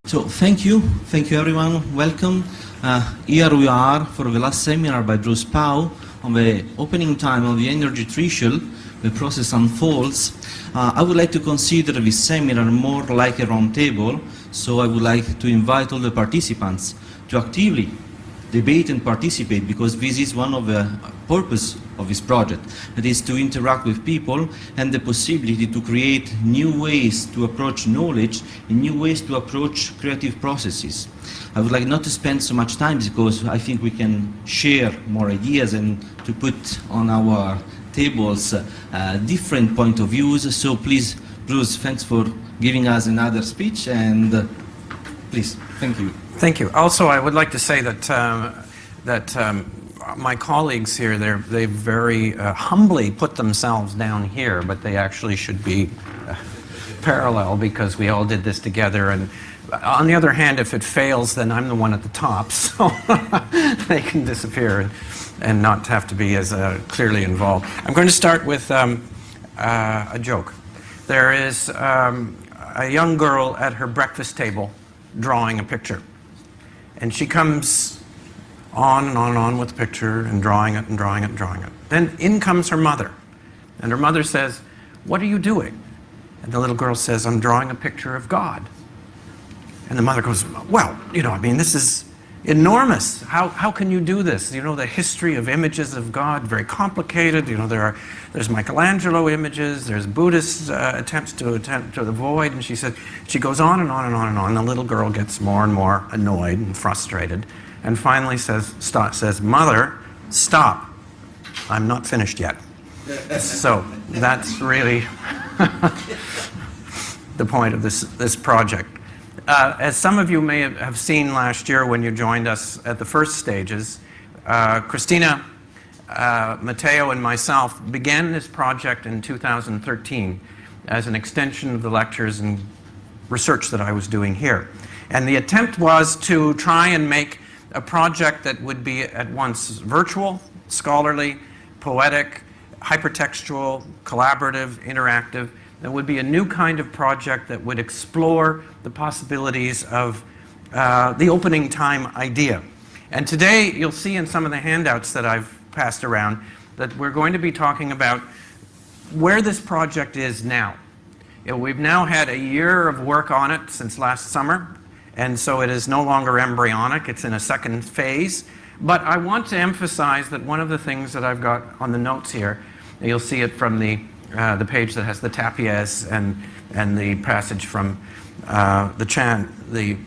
So thank you everyone, welcome. Here we are for the last seminar by Bruce Powe on the opening time of the energy threshold, the process unfolds. I would like to consider this seminar more like a roundtable, so I would like to invite all the participants to actively debate and participate, because this is one of the purpose of this project, that is to interact with people and the possibility to create new ways to approach knowledge and new ways to approach creative processes. I would like not to spend so much time because I think we can share more ideas and to put on our tables different point of views. So please, Bruce, thanks for giving us another speech, and please, thank you. Thank you. Also, I would like to say that my colleagues here, they very humbly put themselves down here, but they actually should be parallel because we all did this together. And on the other hand, if it fails, then I'm the one at the top, so they can disappear and not have to be as clearly involved. I'm going to start with a joke. There is a young girl at her breakfast table drawing a picture. And she comes on and on and on with the picture and drawing it and drawing it and drawing it. Then in comes her mother. And her mother says, "What are you doing?" And the little girl says, "I'm drawing a picture of God." And the mother goes, "Well, I mean, this is enormous. How can you do this? The history of images of God, very complicated. There's Michelangelo images, there's Buddhist attempts to avoid." And she goes on and on and on and on. The little girl gets more and more annoyed and frustrated, and finally says, "Mother, stop. I'm not finished yet." So that's really the point of this project. As some of you may have seen last year when you joined us at the first stages, Cristina, Matteo, and myself began this project in 2013 as an extension of the lectures and research that I was doing here. And the attempt was to try and make a project that would be at once virtual, scholarly, poetic, hypertextual, collaborative, interactive. It would be a new kind of project that would explore the possibilities of the opening time idea. And today, you'll see in some of the handouts that I've passed around that we're going to be talking about where this project is now. We've now had a year of work on it since last summer, and so it is no longer embryonic. It's in a second phase. But I want to emphasize that one of the things that I've got on the notes here, and you'll see it from the page that has the tapies and the passage from the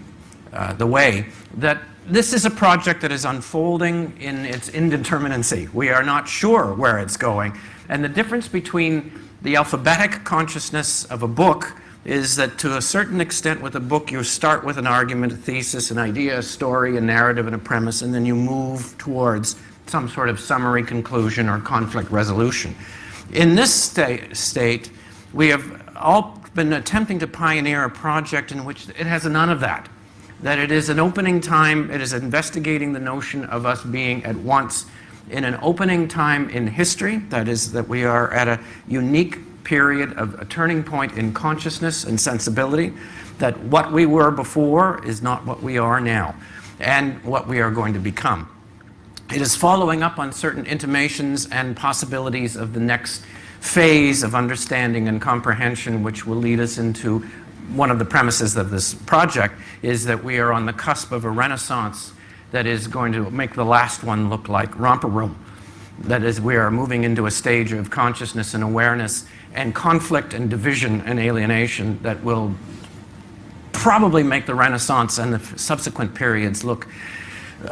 way, that this is a project that is unfolding in its indeterminacy. We are not sure where it's going. And the difference between the alphabetic consciousness of a book is that to a certain extent with a book you start with an argument, a thesis, an idea, a story, a narrative, and a premise, and then you move towards some sort of summary conclusion or conflict resolution. In this state, we have all been attempting to pioneer a project in which it has none of that. That it is an opening time, it is investigating the notion of us being at once in an opening time in history, that is, that we are at a unique period of a turning point in consciousness and sensibility, that what we were before is not what we are now, and what we are going to become. It is following up on certain intimations and possibilities of the next phase of understanding and comprehension, which will lead us into one of the premises of this project, is that we are on the cusp of a renaissance that is going to make the last one look like Romper Room. That is, we are moving into a stage of consciousness and awareness and conflict and division and alienation that will probably make the Renaissance and the subsequent periods look,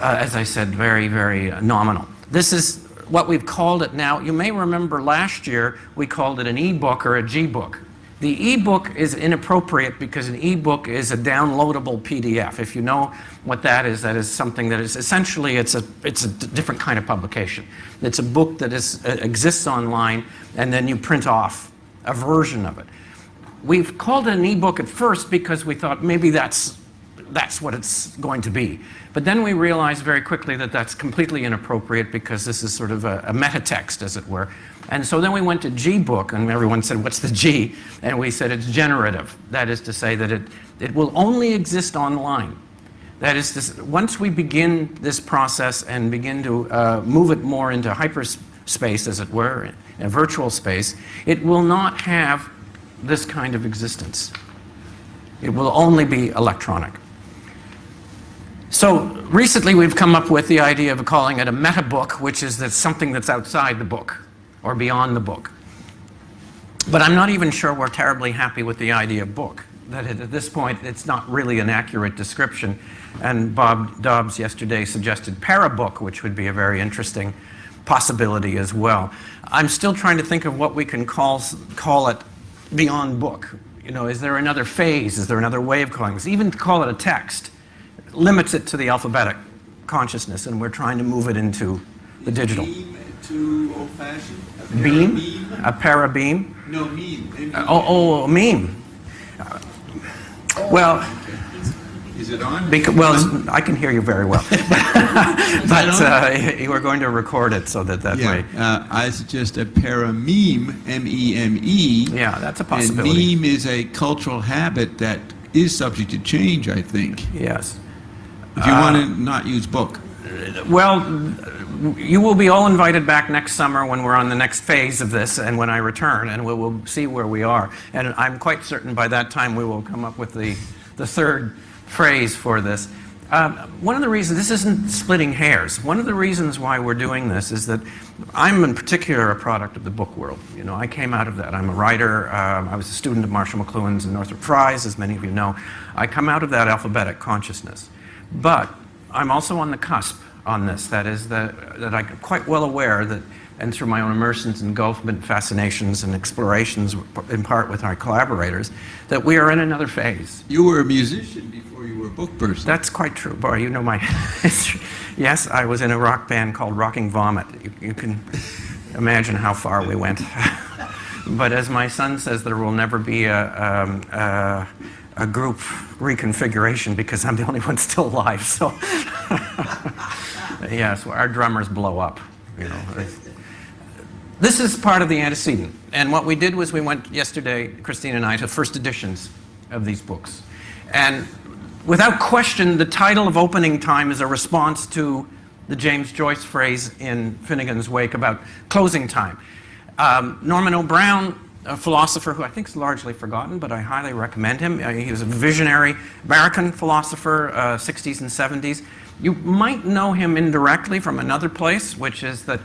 as I said, very, very nominal. This is what we've called it now. You may remember last year we called it an e-book or a G-book. The e-book is inappropriate because an e-book is a downloadable PDF. If you know what that is something that is essentially, it's a different kind of publication. It's a book that exists online, and then you print off a version of it. We've called it an e-book at first because we thought maybe that's what it's going to be. But then we realized very quickly that that's completely inappropriate because this is sort of a meta text, as it were. And so then we went to G-book, and everyone said, "What's the G?" And we said it's generative. That is to say that It will only exist online. That is, once we begin this process and begin to move it more into hyperspace, as it were, in a virtual space, it will not have this kind of existence. It will only be electronic. So recently we've come up with the idea of calling it a meta book, which is that something that's outside the book or beyond the book. But I'm not even sure we're terribly happy with the idea of book. That at this point, it's not really an accurate description. And Bob Dobbs yesterday suggested parabook, which would be a very interesting possibility as well. I'm still trying to think of what we can call it beyond book. You know, is there another phase? Is there another way of calling this? Even to call it a text limits it to the alphabetic consciousness, and we're trying to move it into the digital. Beam too old-fashioned? Beam? A parabeam? No, meme. Oh, a meme. Well, is it on? Well, I can hear you very well. But you are going to record it so that way. I suggest a parameme, M-E-M-E. Yeah, that's a possibility. And meme is a cultural habit that is subject to change, I think. Yes. If you want to not use book. Well, you will be all invited back next summer when we're on the next phase of this and when I return, and we will see where we are. And I'm quite certain by that time we will come up with the third phrase for this. One of the reasons, this isn't splitting hairs, one of the reasons why we're doing this is that I'm in particular a product of the book world. You know, I came out of that. I'm a writer. I was a student of Marshall McLuhan's and Northrop Frye's, as many of you know. I come out of that alphabetic consciousness. But I'm also on the cusp on this. That is, that I'm quite well aware that, and through my own immersions, engulfment, fascinations, and explorations, in part with our collaborators, that we are in another phase. You were a musician before you were a book person. That's quite true. Boy, you know my history. Yes, I was in a rock band called Rocking Vomit. You can imagine how far we went. But as my son says, there will never be a group reconfiguration because I'm the only one still alive. So, yes, our drummers blow up. You know. This is part of the antecedent. And what we did was we went yesterday, Cristina and I, to first editions of these books. And without question, the title of Opening Time is a response to the James Joyce phrase in Finnegan's Wake about closing time. Norman O'Brien, a philosopher who I think is largely forgotten, but I highly recommend him. He was a visionary American philosopher, 60s and 70s. You might know him indirectly from another place, which is that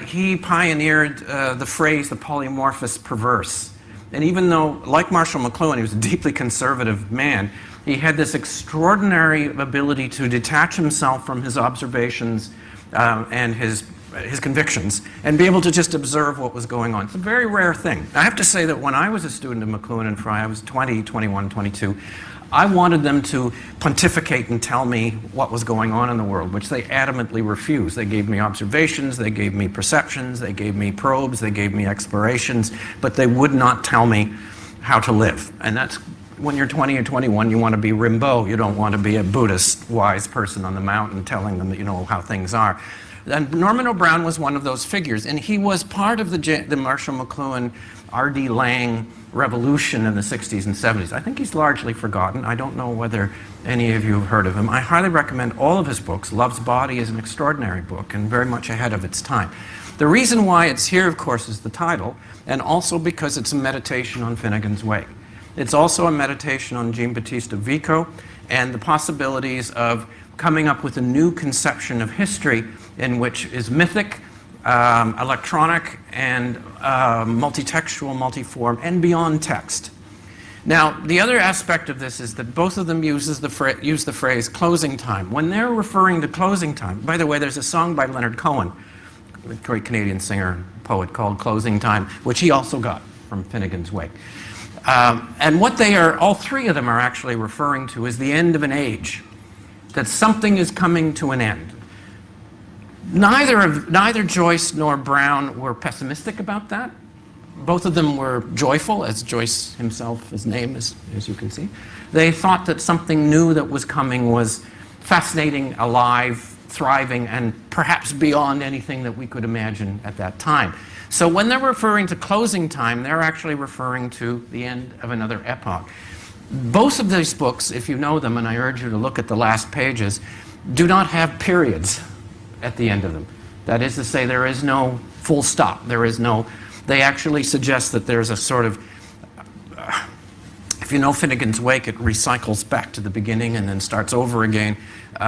he pioneered the phrase, the polymorphous perverse. And even though, like Marshall McLuhan, he was a deeply conservative man, he had this extraordinary ability to detach himself from his observations and his convictions and be able to just observe what was going on. It's a very rare thing. I have to say that when I was a student of McLuhan and Frye, I was 20, 21, 22, I wanted them to pontificate and tell me what was going on in the world, which they adamantly refused. They gave me observations, they gave me perceptions, they gave me probes, they gave me explorations, but they would not tell me how to live. And that's when you're 20 or 21, you want to be Rimbaud. You don't want to be a Buddhist wise person on the mountain telling them that you know how things are. And Norman O'Brien was one of those figures, and he was part of the Marshall McLuhan, R.D. Laing revolution in the 60s and 70s. I think he's largely forgotten. I don't know whether any of you have heard of him. I highly recommend all of his books. Love's Body is an extraordinary book and very much ahead of its time. The reason why it's here, of course, is the title, and also because it's a meditation on Finnegan's Wake. It's also a meditation on Giambattista Vico and the possibilities of coming up with a new conception of history in which is mythic, electronic, and multitextual, multiform, and beyond text. Now, the other aspect of this is that both of them use the phrase closing time. When they're referring to closing time, by the way, there's a song by Leonard Cohen, a great Canadian singer and poet, called Closing Time, which he also got from Finnegan's Wake. And what they are, all three of them are actually referring to is the end of an age, that something is coming to an end. Neither Joyce nor Brown were pessimistic about that. Both of them were joyful, as Joyce himself, his name is, as you can see. They thought that something new that was coming was fascinating, alive, thriving, and perhaps beyond anything that we could imagine at that time. So when they're referring to closing time, they're actually referring to the end of another epoch. Both of these books, if you know them, and I urge you to look at the last pages, do not have periods at the end of them. That is to say, there is no full stop. There is no, they actually suggest that there's a sort of, if you know Finnegan's Wake, it recycles back to the beginning and then starts over again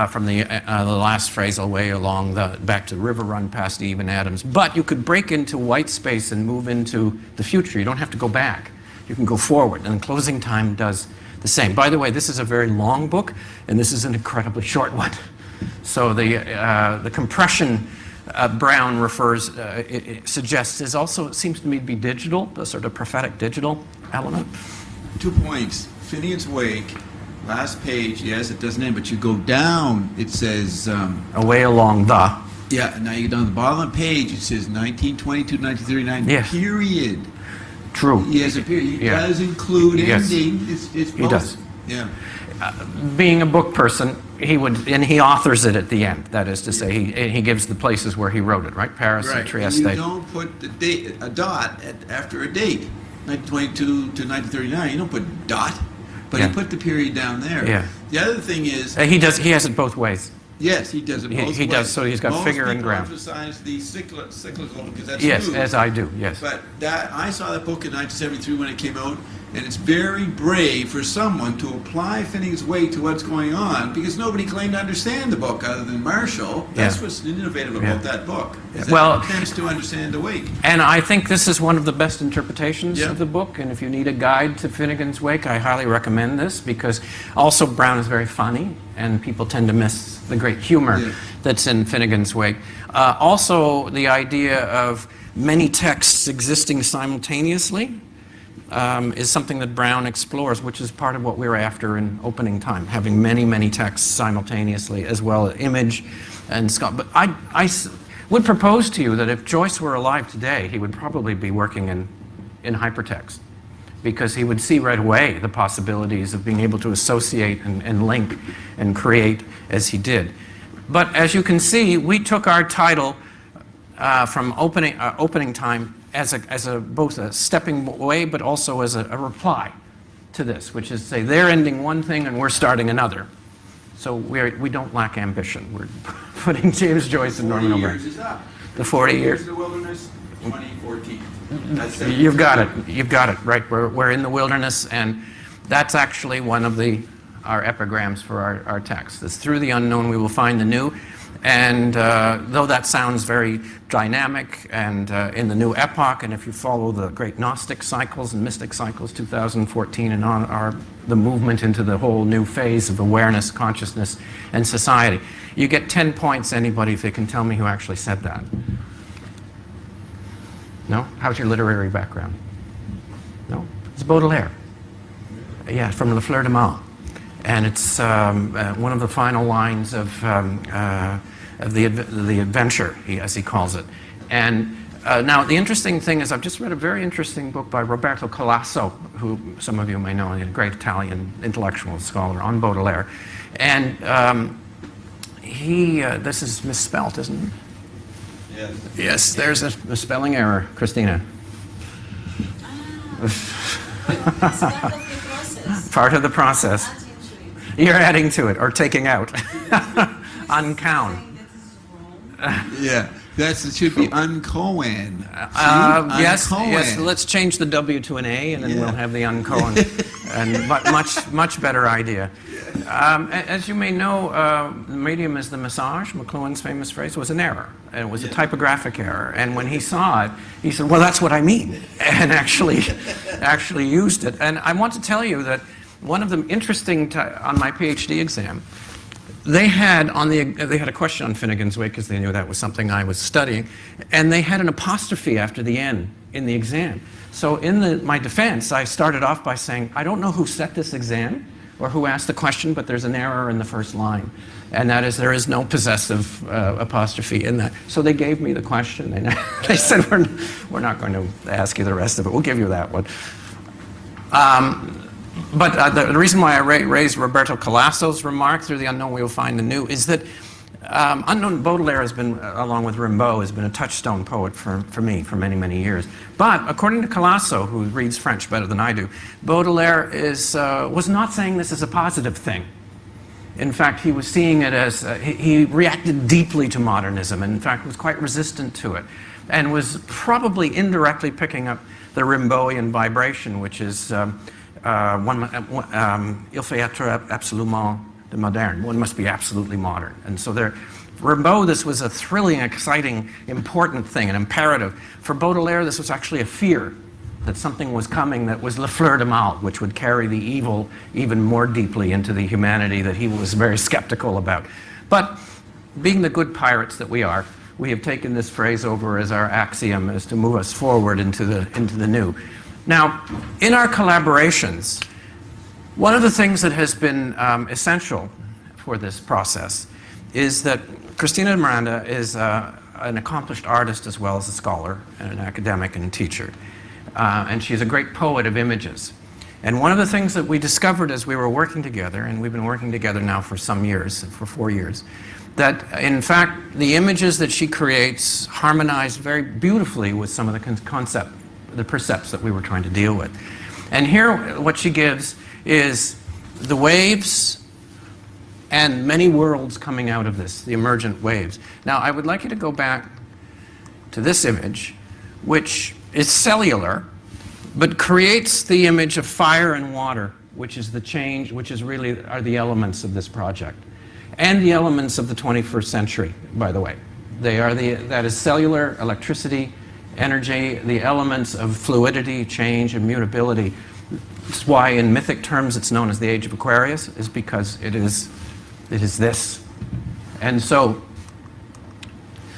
from the last phrase all the way along back to River Run past Eve and Adams. But you could break into white space and move into the future. You don't have to go back. You can go forward, and Closing Time does the same. By the way, this is a very long book, and this is an incredibly short one. So the compression Brown refers, it suggests, is also, it seems to me to be digital, a sort of prophetic digital element. 2 points. Finnegan's Wake, last page, yes, it doesn't end, but you go down, it says... Away along the... Yeah, now you go down the bottom of the page, it says 1922, 1939, yes. Period. True. He has a period. He does include yes. ending. It's he does. Yeah. Being a book person, he would, and he authors it at the end. That is to say, he gives the places where he wrote it, right? Paris and Trieste. And you don't put the date, a dot after a date. 1922 to 1939. You don't put dot, but you put the period down there. Yeah. The other thing is he does. He has it both ways. Yes, he does it both ways. He does. So he's got figure and ground. Most people emphasize the cyclical because that's yes, new. as I do. Yes. But I saw that book in 1973 when it came out, and it's very brave for someone to apply Finnegan's Wake to what's going on because nobody claimed to understand the book other than Marshall. That's what's innovative about that book. Is that it attempts to understand the Wake. And I think this is one of the best interpretations of the book. And if you need a guide to Finnegan's Wake, I highly recommend this because also Brown is very funny, and people tend to miss the great humor that's in Finnegan's Wake. Also, the idea of many texts existing simultaneously is something that Brown explores, which is part of what we're after in Opening Time, having many, many texts simultaneously, as well as image and Scott. But I would propose to you that if Joyce were alive today, he would probably be working in hypertext, because he would see right away the possibilities of being able to associate and link and create as he did. But as you can see, we took our title from Opening Time as both a stepping away, but also as a reply to this, which is to say they're ending one thing and we're starting another. So we don't lack ambition. We're putting James Joyce and Norman O'Brien. 40 years is up. The 40 years. In the wilderness, 2014. You've got it. You've got it. Right. We're in the wilderness, and that's actually one of our epigrams for our text. It's through the unknown we will find the new. And though that sounds very dynamic and in the new epoch, and if you follow the great Gnostic cycles and mystic cycles, 2014 and on, are the movement into the whole new phase of awareness, consciousness, and society. You get 10 points, anybody, if they can tell me who actually said that. No? How's your literary background? No? It's Baudelaire. Yeah, from Le Fleur de Mal. And it's one of the final lines of the adventure, as he calls it. And now the interesting thing is I've just read a very interesting book by Roberto Colasso, who some of you may know, a great Italian intellectual scholar on Baudelaire. And this is misspelt, isn't it? Yes. Yes, there's a spelling error, Cristina. Part of the process. You're adding to it, or taking out. Uncount. Yeah, it should be uncohen. Yes, let's change the W to an A, and then we'll have the uncohen. And much better idea. As you may know, the medium is the massage. McLuhan's famous phrase was an error. And it was a typographic error. And when he saw it, he said, well, that's what I mean. And actually used it. And I want to tell you that one of the interesting, on my PhD exam, they had a question on Finnegan's Wake because they knew that was something I was studying. And they had an apostrophe after the N in the exam. So in my defense, I started off by saying, I don't know who set this exam or who asked the question, but there's an error in the first line. And that is, there is no possessive apostrophe in that. So they gave me the question, and they said, we're not going to ask you the rest of it. We'll give you that one. But the reason why I raised Roberto Colasso's remark, through the unknown we will find the new, is that Unknown Baudelaire has been, along with Rimbaud, has been a touchstone poet for me for many, many years. But according to Colasso, who reads French better than I do, Baudelaire was not saying this as a positive thing. In fact, he was seeing it as, he reacted deeply to modernism, and in fact was quite resistant to it, and was probably indirectly picking up the Rimbauden vibration, which is, il faut être absolument moderne. One must be absolutely modern. And so for Rimbaud, this was a thrilling, exciting, important thing, an imperative. For Baudelaire, this was actually a fear that something was coming that was le fleur de mal, which would carry the evil even more deeply into the humanity that he was very skeptical about. But being the good pirates that we are, we have taken this phrase over as our axiom, as to move us forward into the new. Now, in our collaborations, one of the things that has been essential for this process is that Cristina Miranda is an accomplished artist as well as a scholar and an academic and teacher. And she's a great poet of images. And one of the things that we discovered as we were working together, and we've been working together now for some years, for 4 years, that in fact the images that she creates harmonize very beautifully with some of the percepts that we were trying to deal with. And here what she gives is the waves and many worlds coming out of this, the emergent waves. Now, I would like you to go back to this image, which is cellular, but creates the image of fire and water, which is the change, which is really are the elements of this project. And the elements of the 21st century, by the way. They are that is cellular, electricity, energy, the elements of fluidity, change, and mutability. That's why in mythic terms it's known as the Age of Aquarius, is because it is this. And so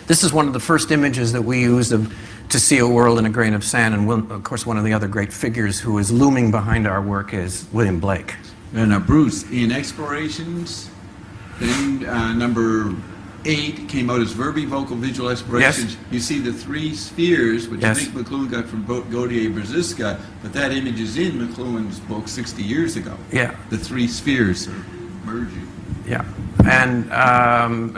this is one of the first images that we use to see a world in a grain of sand. And of course, one of the other great figures who is looming behind our work is William Blake. Now, Bruce, in Explorations, then number 8 came out as verb, vocal, visual explorations. Yes. You see the 3 spheres, which Yes. I think McLuhan got from Gautier Brzezinska, but that image is in McLuhan's book 60 years ago. Yeah. The 3 spheres are merging. Yeah. And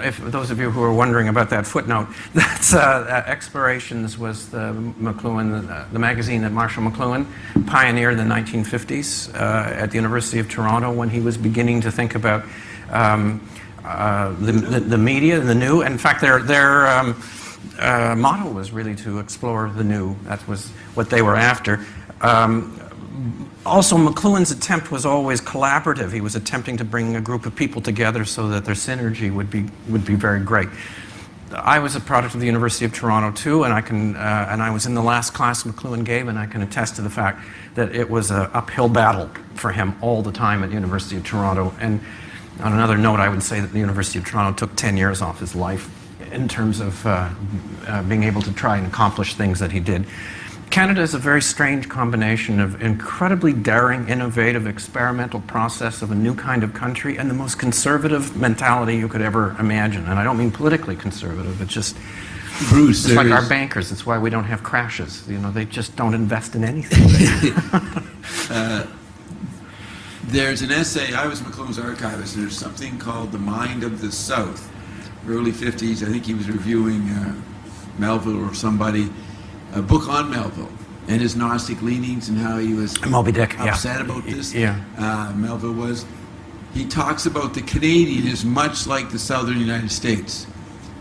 if those of you who are wondering about that footnote, that's Explorations was the McLuhan, the magazine that Marshall McLuhan pioneered in the 1950s at the University of Toronto when he was beginning to think about the media and the new. In fact, their motto was really to explore the new. That was what they were after. Also, McLuhan's attempt was always collaborative. He was attempting to bring a group of people together so that their synergy would be very great. I was a product of the University of Toronto too, and I was in the last class McLuhan gave, and I can attest to the fact that it was an uphill battle for him all the time at the University of Toronto. And on another note, I would say that the University of Toronto took 10 years off his life in terms of being able to try and accomplish things that he did. Canada is a very strange combination of incredibly daring, innovative, experimental process of a new kind of country and the most conservative mentality you could ever imagine. And I don't mean politically conservative, it's just Bruce, it's like our bankers. It's why we don't have crashes. You know, they just don't invest in anything. There's an essay, I was McLuhan's archivist, and there's something called The Mind of the South. Early 50s, I think he was reviewing Melville or somebody, a book on Melville and his Gnostic leanings and how he was Moby Dick, upset about this. Yeah. Melville was. He talks about the Canadian is much like the southern United States.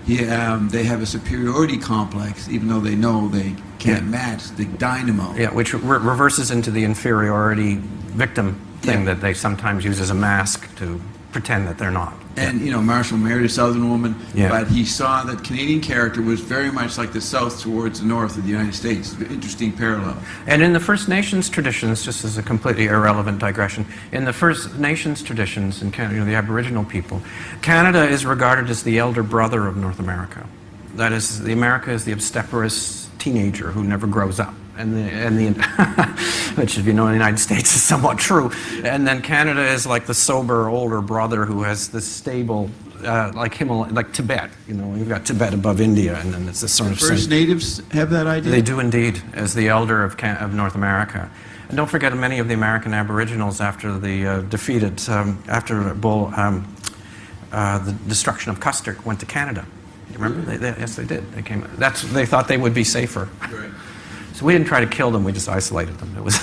They have a superiority complex, even though they know they can't match the dynamo. Yeah, which reverses into the inferiority victim thing that they sometimes use as a mask to pretend that they're not. And, you know, Marshall married a Southern woman, Yeah. but he saw that Canadian character was very much like the South towards the North of the United States. Interesting parallel. And in the First Nations traditions, just as a completely irrelevant digression, in the First Nations traditions in Canada, you know, the Aboriginal people, Canada is regarded as the elder brother of North America. That is, America is the obstreperous teenager who never grows up. Which, if you know, in the United States is somewhat true. And then Canada is like the sober older brother who has this stable, like Tibet. You know, you've got Tibet above India, and then it's this sort of First Natives have that idea? They do indeed, as the elder of North America. And don't forget, many of the American Aboriginals, after the defeated, after the destruction of Custer went to Canada. You remember? Yes, they did. They came. They thought they would be safer. Right. So we didn't try to kill them. We just isolated them. It was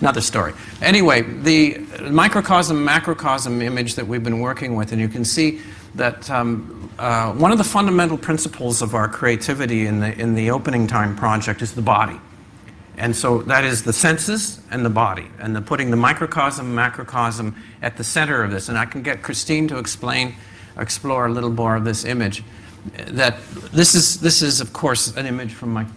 another story. Anyway, the microcosm, macrocosm image that we've been working with, and you can see that one of the fundamental principles of our creativity in the opening time project is the body. And so that is the senses and the body, and putting the microcosm, macrocosm at the center of this. And I can get Christine to explore a little more of this image. That this is of course an image from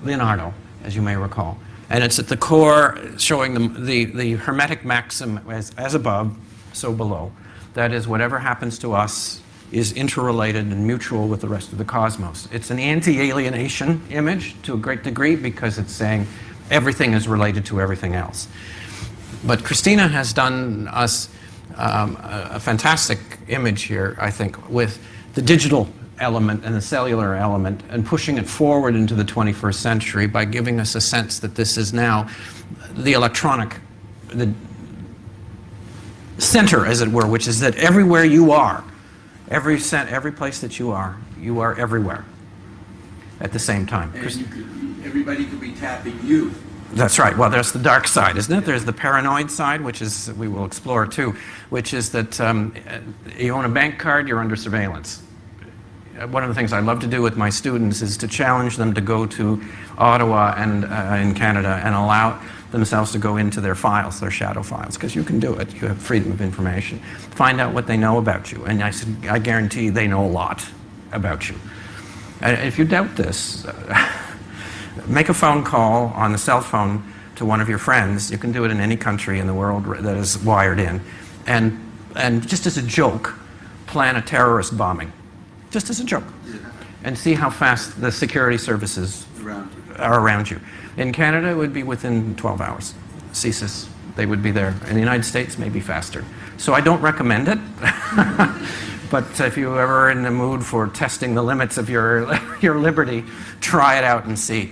Leonardo, as you may recall, and it's at the core showing the hermetic maxim as above, so below. That is, whatever happens to us is interrelated and mutual with the rest of the cosmos. It's an anti-alienation image to a great degree because it's saying everything is related to everything else. But Cristina has done us a fantastic image here, I think, with the digital element and the cellular element, and pushing it forward into the 21st century by giving us a sense that this is now the electronic, the center, as it were, which is that everywhere you are, every place that you are everywhere at the same time. And everybody could be tapping you. That's right. Well, there's the dark side, isn't it? There's the paranoid side, which is, we will explore too, which is that you own a bank card, you're under surveillance. One of the things I love to do with my students is to challenge them to go to Ottawa and in Canada and allow themselves to go into their files, their shadow files, because you can do it. You have freedom of information. Find out what they know about you. And I said, I guarantee they know a lot about you. And if you doubt this, make a phone call on the cell phone to one of your friends. You can do it in any country in the world that is wired in. And just as a joke, plan a terrorist bombing. Just as a joke. And see how fast the security services are around you. In Canada, it would be within 12 hours. CSIS, they would be there. In the United States, maybe faster. So I don't recommend it. But if you're ever in the mood for testing the limits of your liberty, try it out and see.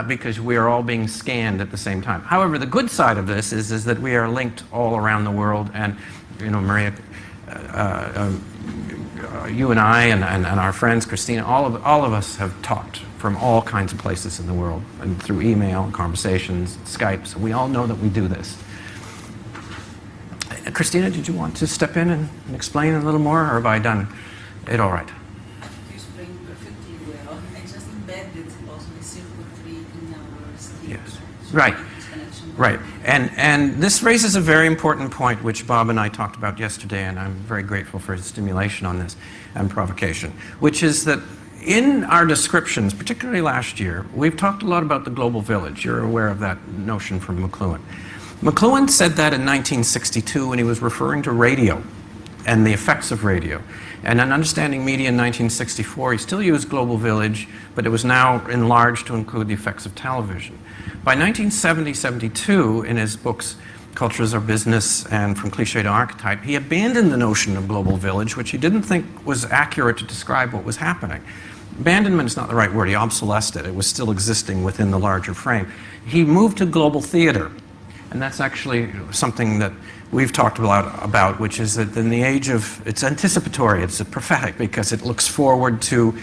Because we are all being scanned at the same time. However, the good side of this is that we are linked all around the world, and you know, Maria, you and I and our friends, Cristina, all of us have talked from all kinds of places in the world, and through email, conversations, Skype. So we all know that we do this. Cristina, did you want to step in and explain a little more, or have I done it all right? You explained perfectly well. I just embedded also the circuitry in our skill. Yes. Right. Right. And this raises a very important point, which Bob and I talked about yesterday, and I'm very grateful for his stimulation on this and provocation, which is that in our descriptions, particularly last year, we've talked a lot about the global village. You're aware of that notion from McLuhan. McLuhan said that in 1962 when he was referring to radio and the effects of radio. And in Understanding Media in 1964, he still used global village, but it was now enlarged to include the effects of television. By 1970-72, in his books Cultures Are Business and From Cliché to Archetype, he abandoned the notion of global village, which he didn't think was accurate to describe what was happening. Abandonment is not the right word. He obsolesced it. It was still existing within the larger frame. He moved to global theater. And that's actually something that we've talked about, which is that in the age of, it's anticipatory, it's prophetic, because it looks forward to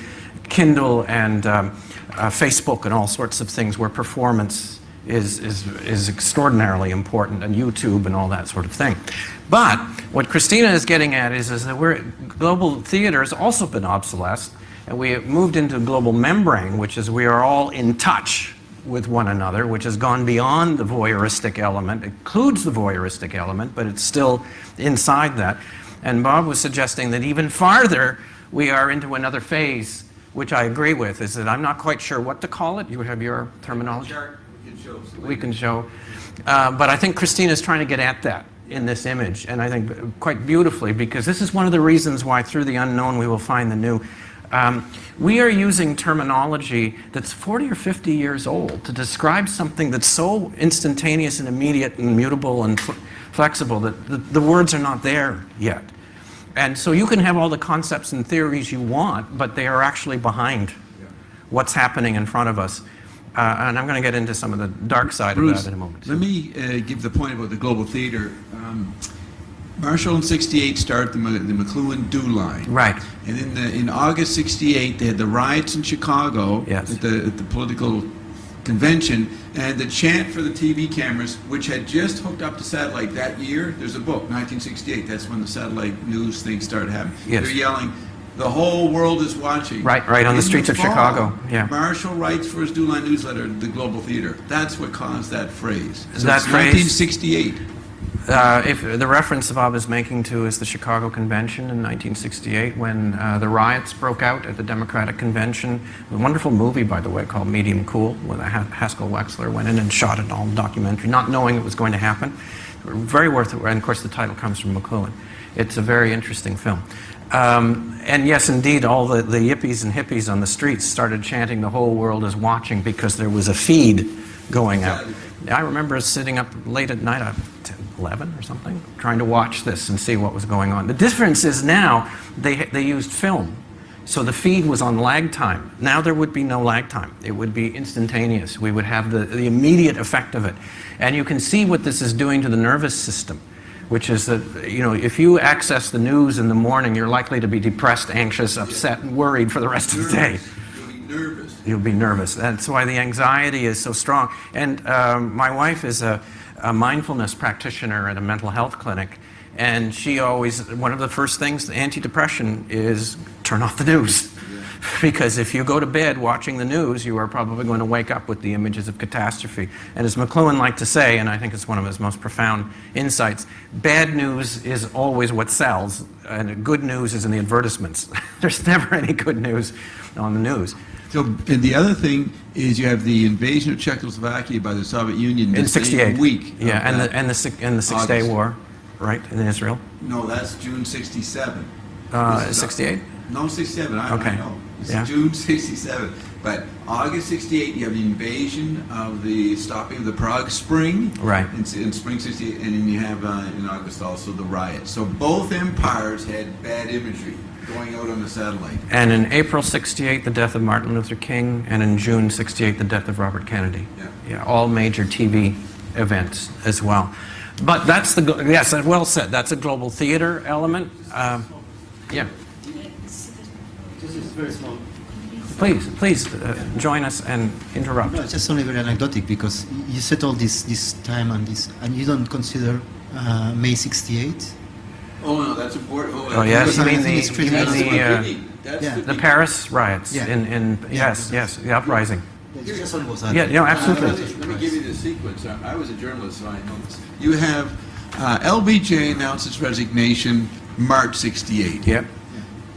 Kindle and Facebook and all sorts of things where performance is extraordinarily important, and YouTube and all that sort of thing. But what Cristina is getting at is that global theater has also been obsolesced, and we have moved into global membrane, which is we are all in touch with one another, which has gone beyond the voyeuristic element. It includes the voyeuristic element, but it's still inside that. And Bob was suggesting that even farther, we are into another phase, which I agree with, is that I'm not quite sure what to call it. You have your terminology? We can show. But I think Christina's trying to get at that in this image, and I think quite beautifully, because this is one of the reasons why through the unknown we will find the new. We are using terminology that's 40 or 50 years old to describe something that's so instantaneous and immediate and mutable and flexible that the words are not there yet. And so you can have all the concepts and theories you want, but they are actually behind what's happening in front of us. And I'm going to get into some of the dark side of that in a moment. Let me give the point about the global theater. Marshall in '68 started the McLuhan Do Line. Right. And in August '68, they had the riots in Chicago Yes. at the political convention, and the chant for the TV cameras, which had just hooked up to satellite that year. There's a book, 1968. That's when the satellite news thing started happening. Yes. They're yelling, "The whole world is watching." Right on the In streets of fall, Chicago. Yeah. Marshall writes for his Do Line newsletter, The Global Theater. That's what caused that phrase. So That it's phrase- 1968. If the reference Bob is making to is the Chicago Convention in 1968, when the riots broke out at the Democratic Convention. A wonderful movie, by the way, called Medium Cool, where Haskell Wexler went in and shot it all documentary, not knowing it was going to happen. Very worth it, and of course the title comes from McLuhan. It's a very interesting film. And yes, indeed, all the yippies and hippies on the streets started chanting, "The whole world is watching," because there was a feed going out. I remember sitting up late at night, 11 or something, trying to watch this and see what was going on. The difference is now they used film. So the feed was on lag time. Now there would be no lag time. It would be instantaneous. We would have the immediate effect of it. And you can see what this is doing to the nervous system, which is that, you know, if you access the news in the morning, you're likely to be depressed, anxious, upset, and worried for the rest of the day. You'll be nervous. You'll be nervous. That's why the anxiety is so strong. And my wife is a mindfulness practitioner at a mental health clinic, and she always, one of the first things, anti-depression, is turn off the news. Because if you go to bed watching the news, you are probably going to wake up with the images of catastrophe. And as McLuhan liked to say, and I think it's one of his most profound insights, bad news is always what sells, and good news is in the advertisements. There's never any good news on the news. So, and the other thing is you have the invasion of Czechoslovakia by the Soviet Union In the same 68. week. Yeah, of that. and the Six-Day August. War, right, in Israel. No, that's June '67. 68? No, '67. Okay. I know. It's Yeah. June '67. But August '68, you have the invasion of the stopping of the Prague Spring. Right. In spring '68, and then you have in August also the riots. So both empires had bad imagery going out on the satellite. And in April '68, the death of Martin Luther King, and in June '68, the death of Robert Kennedy. Yeah. All major TV events as well. But that's yes, well said. That's a global theater element. Yeah. This is very small. Please join us and interrupt. No, it's just only very anecdotic because you said all this time and you don't consider May '68. Oh no, that's important. Oh yes, Because you I mean think it's the, pretty you mean much- That's Yeah. the Paris riots Yeah. in yes, the uprising. Just one was that. Yeah, no, absolutely. Let me give you the sequence. I was a journalist, so I know this. You have LBJ announced its resignation March '68. Yep.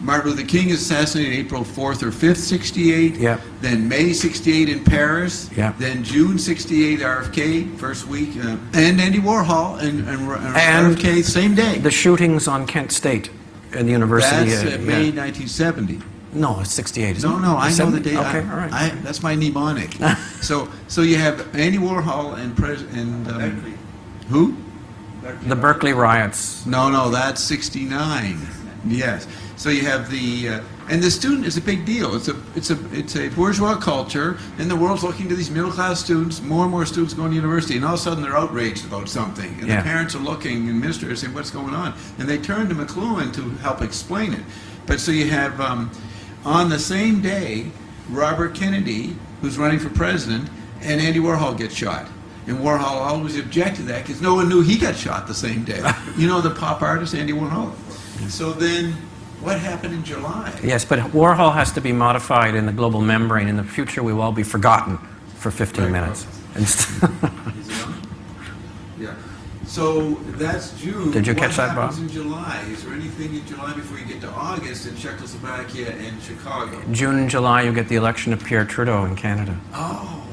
Martin Luther King is assassinated April 4th or 5th, '68. Yep. Then May '68 in Paris. Yep. Then June '68 RFK, first week. And Andy Warhol and RFK same day. The shootings on Kent State and the university. That's May 1970. No, it's '68. Isn't No, it? no, I know the 70? date. Okay, all right. That's my mnemonic. so you have Andy Warhol and who? The Berkeley riots. No, that's '69. Yes. So you have and the student is a big deal. It's a bourgeois culture, and the world's looking to these middle class students. More and more students going to university, and all of a sudden they're outraged about something, and Yeah. the parents are looking, and ministers are saying, "What's going on?" And they turn to McLuhan to help explain it. But so you have on the same day, Robert Kennedy, who's running for president, and Andy Warhol gets shot. And Warhol always objected to that because no one knew he got shot the same day. You know the pop artist Andy Warhol. So then, what happened in July? Yes, but Warhol has to be modified in the global membrane. In the future, we will all be forgotten for 15 minutes. Yeah. So that's June. Did you catch that, Bob? What happens in July? Is there anything in July before you get to August in Czechoslovakia and Chicago? June and July, you get the election of Pierre Trudeau in Canada. Oh,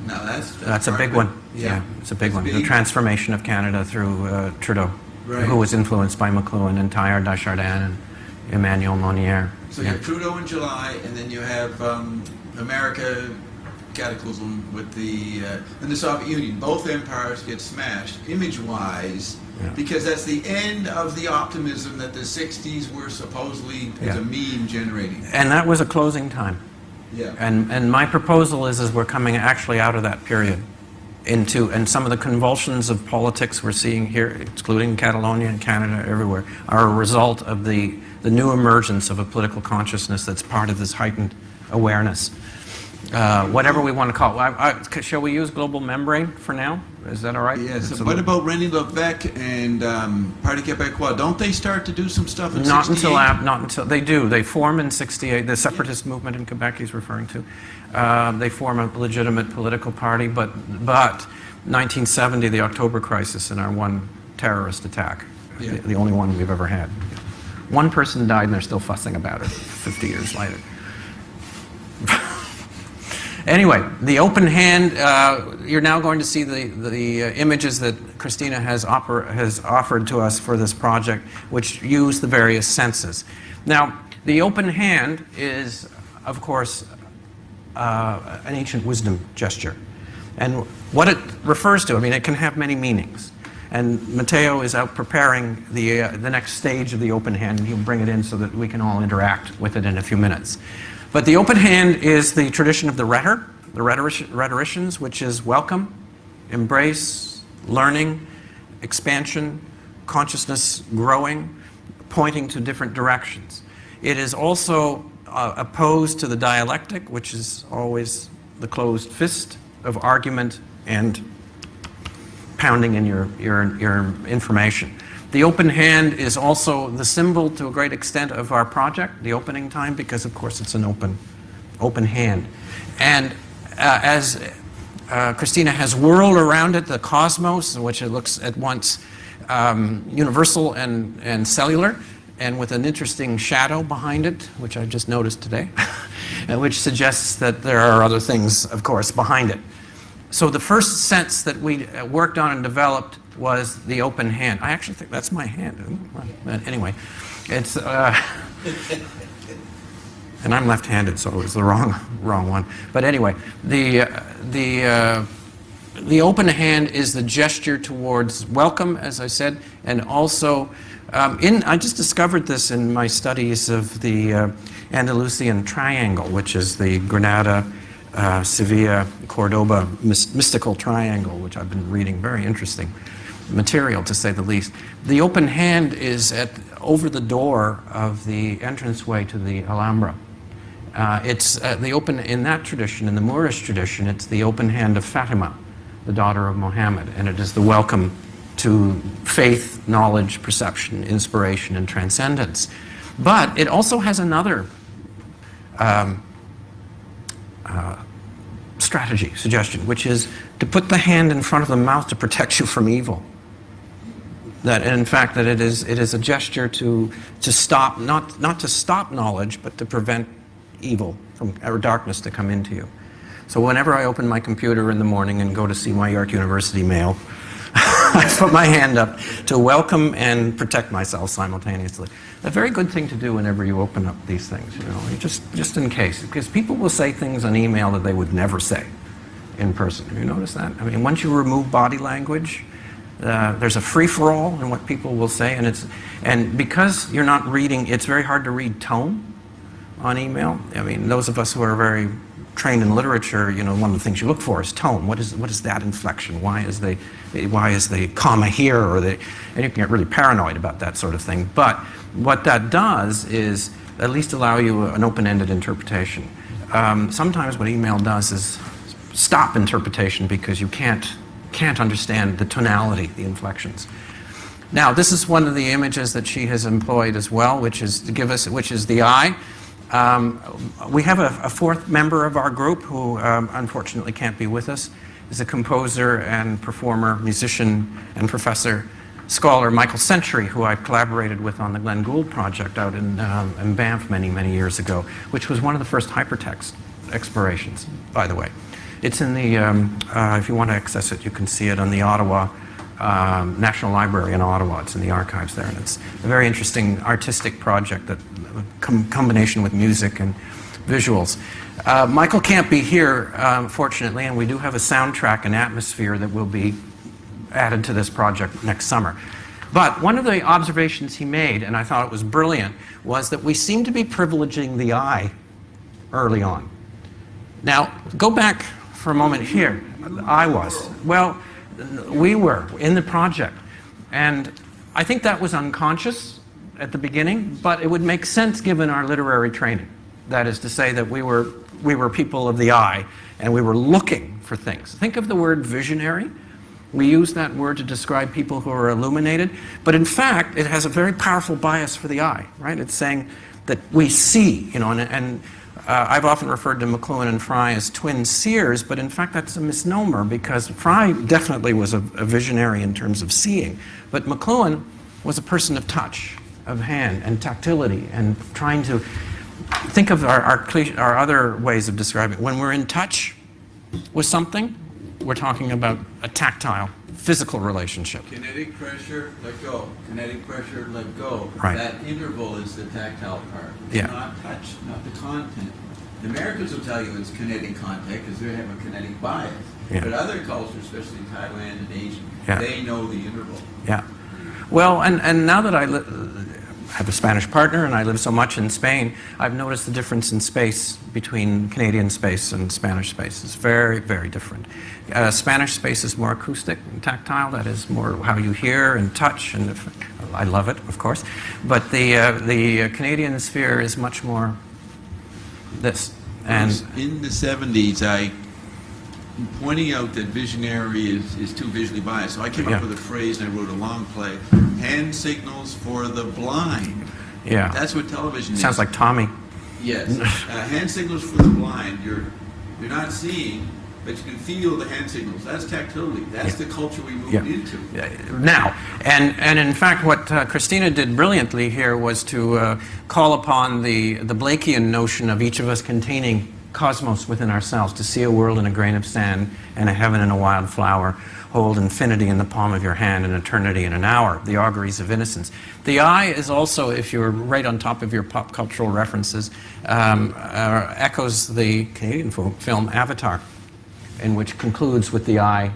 now That's a part big of it. one. Yeah, it's a big It's one. The big. transformation of Canada through Trudeau, Right. who was influenced by McLuhan and Teilhard de Chardin and Emmanuel Monnier. So you have Trudeau in July, and then you have America cataclysm with and the Soviet Union. Both empires get smashed image-wise Yeah. because that's the end of the optimism that the '60s were supposedly as Yeah. a meme generating. And that was a closing time. Yeah. And my proposal is we're coming actually out of that period. into, and some of the convulsions of politics we're seeing here, excluding Catalonia and Canada, everywhere, are a result of the new emergence of a political consciousness that's part of this heightened awareness. Whatever we want to call it. Shall we use global membrane for now? Is that all right? Yes. So what about René Lévesque and Parti Québécois? Don't they start to do some stuff in 68? Not until they do. They form in 68. The separatist movement in Quebec he's referring to. They form a legitimate political party, but 1970, the October crisis, and our one terrorist attack, the only one we've ever had. One person died, and they're still fussing about it 50 years later. Anyway, the open hand, you're now going to see the images that Cristina has offered to us for this project, which use the various senses. Now, the open hand is, of course, an ancient wisdom gesture. And what it refers to, I mean, it can have many meanings. And Matteo is out preparing the next stage of the open hand, and he'll bring it in so that we can all interact with it in a few minutes. But the open hand is the tradition of the rhetoricians, which is welcome, embrace, learning, expansion, consciousness growing, pointing to different directions. It is also opposed to the dialectic, which is always the closed fist of argument and pounding in your information. The open hand is also the symbol, to a great extent, of our project, the opening time, because of course it's an open hand. And as Cristina has whirled around it, the cosmos, in which it looks at once universal and cellular, and with an interesting shadow behind it, which I just noticed today, and which suggests that there are other things, of course, behind it. So the first sense that we worked on and developed was the open hand. I actually think that's my hand. But anyway, it's and I'm left-handed, so it was the wrong one. But anyway, the open hand is the gesture towards welcome, as I said, and also I just discovered this in my studies of the Andalusian triangle, which is the Granada, Sevilla, Cordoba mystical triangle, which I've been reading. Very interesting material, to say the least. The open hand is over the door of the entranceway to the Alhambra. It's the open, in that tradition, in the Moorish tradition, it's the open hand of Fatima, the daughter of Muhammad, and it is the welcome to faith, knowledge, perception, inspiration, and transcendence. But it also has another suggestion, which is to put the hand in front of the mouth to protect you from evil. That, in fact, that it is a gesture to stop, not to stop knowledge, but to prevent evil or darkness to come into you. So whenever I open my computer in the morning and go to see my York University mail, I put my hand up to welcome and protect myself simultaneously. A very good thing to do whenever you open up these things, you know, just in case, because people will say things on email that they would never say in person. Have you noticed that? I mean, once you remove body language, there's a free-for-all in what people will say, and because you're not reading, it's very hard to read tone on email. I mean, those of us who are very trained in literature, you know, one of the things you look for is tone. What is that inflection? Why is the comma here, and you can get really paranoid about that sort of thing. But what that does is at least allow you an open-ended interpretation. Sometimes what email does is stop interpretation because you can't understand the tonality, the inflections. Now, this is one of the images that she has employed as well, which is the eye. We have a fourth member of our group who unfortunately can't be with us. Is a composer and performer, musician, and professor, scholar, Michael Century, who I collaborated with on the Glenn Gould project out in Banff many years ago, which was one of the first hypertext explorations, by the way. It's in the, if you want to access it, you can see it on the Ottawa National Library in Ottawa. It's in the archives there, and it's a very interesting artistic project, that combination with music and visuals. Michael can't be here, fortunately, and we do have a soundtrack and atmosphere that will be added to this project next summer. But one of the observations he made, and I thought it was brilliant, was that we seem to be privileging the eye early on. Now, go back for a moment here. I was. Well, we were in the project. And I think that was unconscious at the beginning, but it would make sense given our literary training. That is to say that we were people of the eye, and we were looking for things. Think of the word visionary. We use that word to describe people who are illuminated, but in fact, it has a very powerful bias for the eye, right? It's saying that we see, you know, and I've often referred to McLuhan and Fry as twin seers, but in fact that's a misnomer because Fry definitely was a visionary in terms of seeing, but McLuhan was a person of touch, of hand, and tactility, and trying to think of our other ways of describing it. When we're in touch with something, we're talking about a tactile, physical relationship. Kinetic pressure, let go. Kinetic pressure, let go. Right. That interval is the tactile part. It's Yeah. not touch, not the content. The Americans will tell you it's kinetic contact because they have a kinetic bias. Yeah. But other cultures, especially Thailand and Asian, Yeah. they know the interval. Yeah. Well, and now that I have a Spanish partner and I live so much in Spain, I've noticed the difference in space between Canadian space and Spanish space. It's very, very different. Spanish space is more acoustic and tactile. That is more how you hear and touch, and I love it, of course. But the Canadian sphere is much more this. And in the 70s, I pointing out that visionary is too visually biased. So I came Yeah. up with a phrase and I wrote a long play, hand signals for the blind. yeah, That's what television is. sounds like Tommy. Yes. Hand signals for the blind. You're not seeing, but you can feel the hand signals. That's tactility. That's the culture we moved into. Now, and in fact, what Cristina did brilliantly here was to call upon the Blakean notion of each of us containing cosmos within ourselves, to see a world in a grain of sand and a heaven in a wild flower, hold infinity in the palm of your hand and eternity in an hour, the auguries of innocence. The eye is also, if you're right on top of your pop cultural references, echoes the Canadian film Avatar, in which concludes with the eye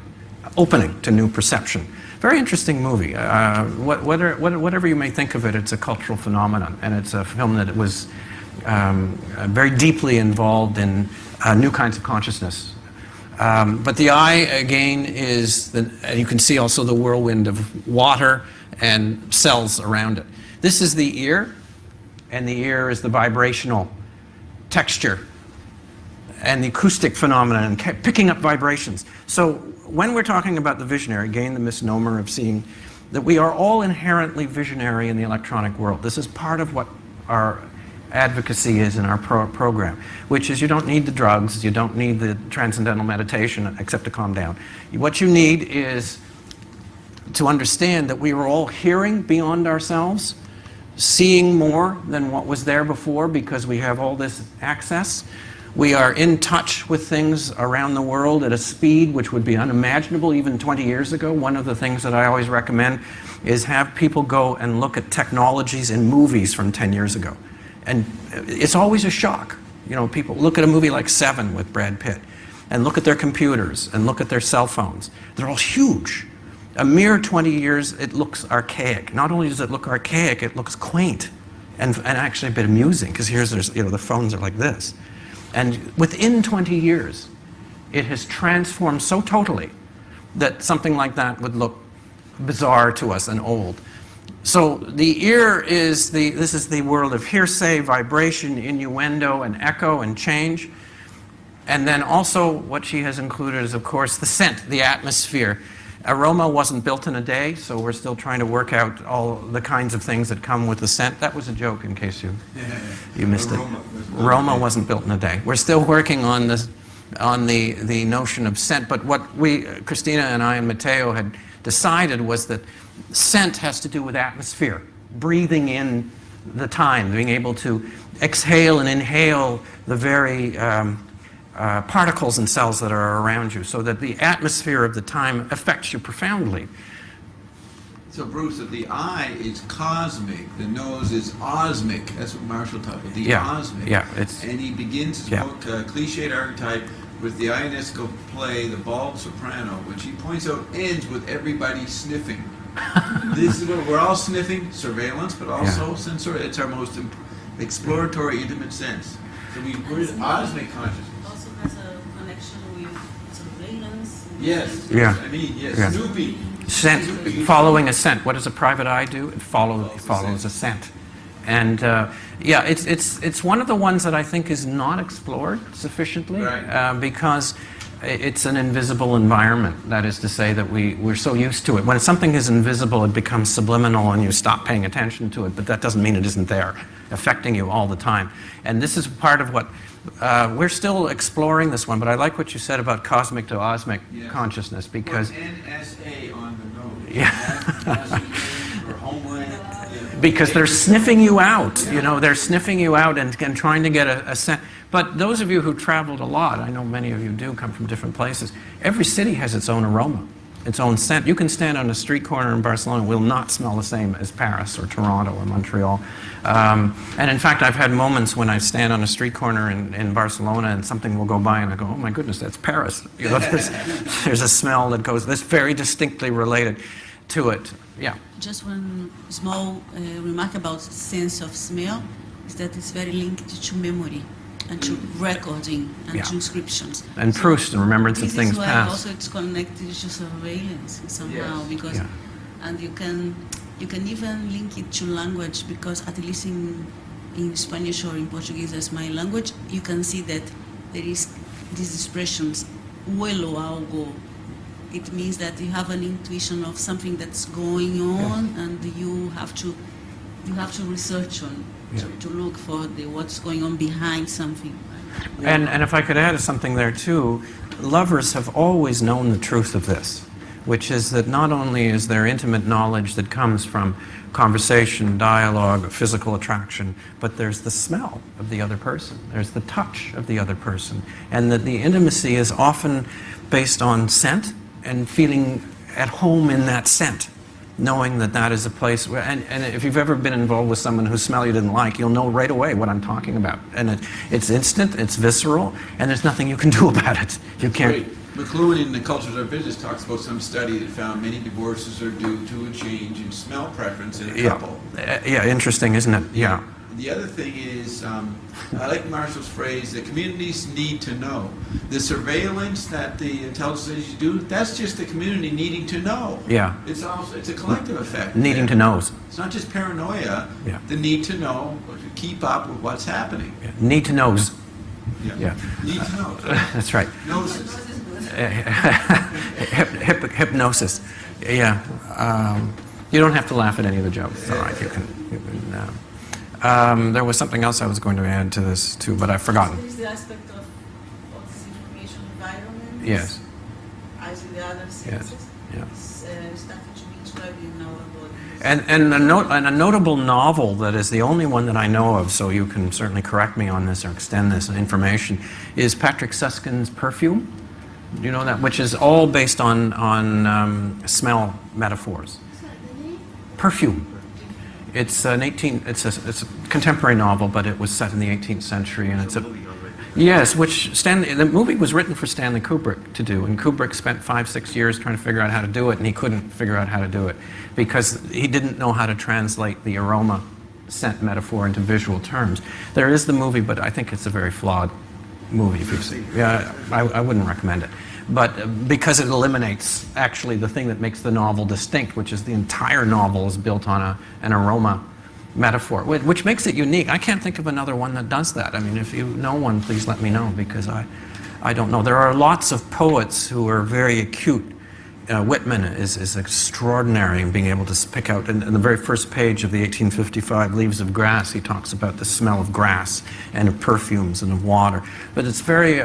opening to new perception. Very interesting movie. Whatever you may think of it, it's a cultural phenomenon, and it's a film that was very deeply involved in new kinds of consciousness. But the eye, again, is, you can see also the whirlwind of water and cells around it. This is the ear, and the ear is the vibrational texture and the acoustic phenomenon and picking up vibrations. So when we're talking about the visionary, again, the misnomer of seeing that we are all inherently visionary in the electronic world. This is part of what our advocacy is in our program, which is you don't need the drugs, you don't need the transcendental meditation except to calm down. What you need is to understand that we are all hearing beyond ourselves, seeing more than what was there before because we have all this access. We are in touch with things around the world at a speed which would be unimaginable even 20 years ago. One of the things that I always recommend is have people go and look at technologies in movies from 10 years ago. And it's always a shock. You know, people look at a movie like Seven with Brad Pitt and look at their computers and look at their cell phones. They're all huge. A mere 20 years, it looks archaic. Not only does it look archaic, it looks quaint and actually a bit amusing because there's, you know, the phones are like this. And within 20 years, it has transformed so totally that something like that would look bizarre to us and old. So the ear is this is the world of hearsay, vibration, innuendo, and echo and change. And then also what she has included is, of course, the scent, the atmosphere. Aroma wasn't built in a day, so we're still trying to work out all the kinds of things that come with the scent. That was a joke in case you missed it. Aroma wasn't built in a day. We're still working on this, on the notion of scent, but what Cristina and I and Matteo had decided was that scent has to do with atmosphere, breathing in the time, being able to exhale and inhale the very particles and cells that are around you, so that the atmosphere of the time affects you profoundly. So Bruce, the eye is cosmic, the nose is osmic. That's what Marshall taught me, the osmic. Yeah, and he begins his book, Cliched Archetype, with the Ionesco play, The Bald Soprano, which he points out ends with everybody sniffing. This is what we're all sniffing, surveillance, but also sensorial. It's our most exploratory, intimate sense. So we're osmic consciousness. Also has a connection with surveillance Yes. Yeah. I mean, yes. Yeah. Snoopy. Scent, following a scent. What does a private eye do? It follows a scent. And yeah, it's one of the ones that I think is not explored sufficiently, Right. because it's an invisible environment. That is to say that we're so used to it. When something is invisible, it becomes subliminal and you stop paying attention to it, but that doesn't mean it isn't there, affecting you all the time. And this is part of what, we're still exploring this one, but I like what you said about cosmic to osmic consciousness, because... NSA on the nose. Yeah. Or homeland. Because they're sniffing you out, you know, they're sniffing you out and trying to get a sense. But those of you who traveled a lot, I know many of you do come from different places, every city has its own aroma, its own scent. You can stand on a street corner in Barcelona, will not smell the same as Paris or Toronto or Montreal. And in fact, I've had moments when I stand on a street corner in Barcelona and something will go by and I go, oh my goodness, that's Paris. You know, there's a smell that goes, that's very distinctly related to it. Yeah. Just one small remark about sense of smell is that it's very linked to memory and to recording and to inscriptions. And Proust and remembrance of things This is why past. also it's connected to surveillance somehow, because and you can even link it to language, because at least in Spanish or in Portuguese as my language, you can see that there is these expressions, huelo algo. It means that you have an intuition of something that's going on, and you have to research on to look for what's going on behind something. And if I could add something there too, lovers have always known the truth of this, which is that not only is there intimate knowledge that comes from conversation, dialogue, physical attraction, but there's the smell of the other person, there's the touch of the other person, and that the intimacy is often based on scent and feeling at home in that scent, knowing that that is a place where, and if you've ever been involved with someone whose smell you didn't like, you'll know right away what I'm talking about. And it's instant, it's visceral, and there's nothing you can do about it. You can't. McLuhan in The Cultures of Business talks about some study that found many divorces are due to a change in smell preference in a couple. Yeah, interesting, isn't it? Yeah. The other thing is, I like Marshall's phrase, that communities need to know. The surveillance that the intelligence agencies do, that's just the community needing to know. Yeah. It's a collective effect. Needing to know. It's not just paranoia, Yeah. the need to know, or to keep up with what's happening. Yeah. Need to knows. Yeah. Need to know. That's right. Gnosis. Hypnosis. Yeah. You don't have to laugh at any of the jokes. It's all right. You can there was something else I was going to add to this too, but I've forgotten. There is the aspect of this information environment. Yes. As the other senses. Yes. Starting to be described in our body. And a notable novel that is the only one that I know of, so you can certainly correct me on this or extend this information, is Patrick Susskind's Perfume. You know that, which is all based on smell metaphors. Perfume. It's it's a contemporary novel, but it was set in the 18th century, and it's a yes. Which the movie was written for Stanley Kubrick to do, and Kubrick spent 5-6 years trying to figure out how to do it, and he couldn't figure out how to do it because he didn't know how to translate the aroma scent metaphor into visual terms. There is the movie, but I think it's a very flawed movie. If you've seen, yeah, I wouldn't recommend it. But because it eliminates actually the thing that makes the novel distinct, which is the entire novel is built on an aroma metaphor, which makes it unique. I can't think of another one that does that. I mean, if you know one, please let me know, because I don't know. There are lots of poets who are very acute. Whitman is extraordinary in being able to pick out, in the very first page of the 1855 Leaves of Grass, he talks about the smell of grass and of perfumes and of water. But it's very...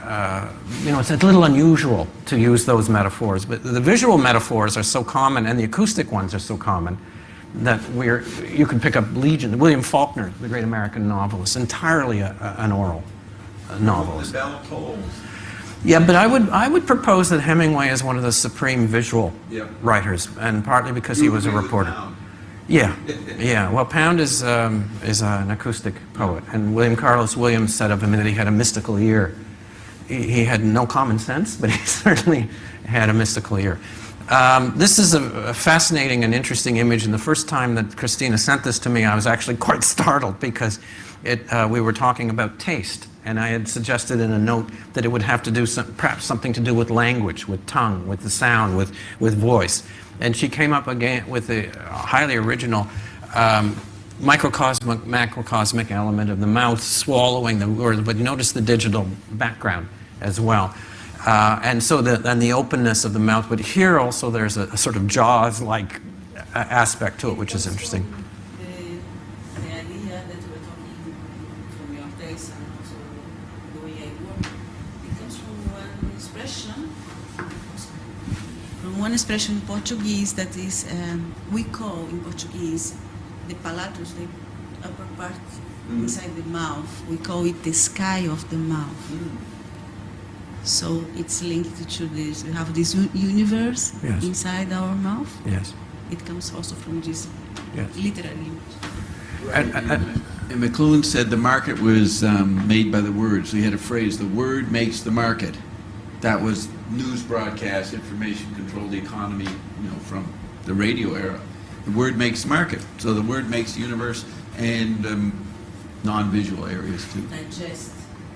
it's a little unusual to use those metaphors, but the visual metaphors are so common and the acoustic ones are so common that you can pick up legion. William Faulkner, the great American novelist, entirely an oral novelist. The bell tolls. Yeah, but I would propose that Hemingway is one of the supreme visual writers, and partly because he was a reporter. Yeah. Well, Pound is an acoustic poet, and William Carlos Williams said of him that he had a mystical ear. He had no common sense, but he certainly had a mystical ear. This is a fascinating and interesting image, and the first time that Cristina sent this to me, I was actually quite startled because we were talking about taste And I had suggested in a note that it would have to do perhaps something to do with language, with tongue, with the sound, with voice. And she came up again with a highly original microcosmic, macrocosmic element of the mouth swallowing the words, but you notice the digital background as well. And so the openness of the mouth, but here also there's a sort of Jaws-like aspect to it, which is interesting. The idea that we're talking from your text and also the way I work, it comes from one expression in Portuguese that is, we call in Portuguese the palatus, the upper part inside the mouth, we call it the sky of the mouth. So it's linked to this. We have this universe inside our mouth. Yes. It comes also from this literal image. And McLuhan said the market was made by the word. So he had a phrase, the word makes the market. That was news broadcast, information controlled economy, from the radio era. The word makes market. So the word makes the universe and non-visual areas too. Digest.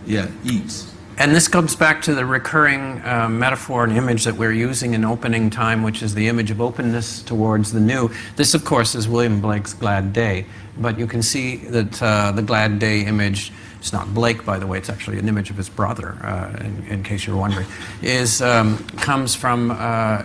Yeah, eats. And this comes back to the recurring metaphor and image that we're using in opening time, which is the image of openness towards the new. This, of course, is William Blake's Glad Day, but you can see that the Glad Day image, it's not Blake, by the way, it's actually an image of his brother, in case you're wondering, comes from,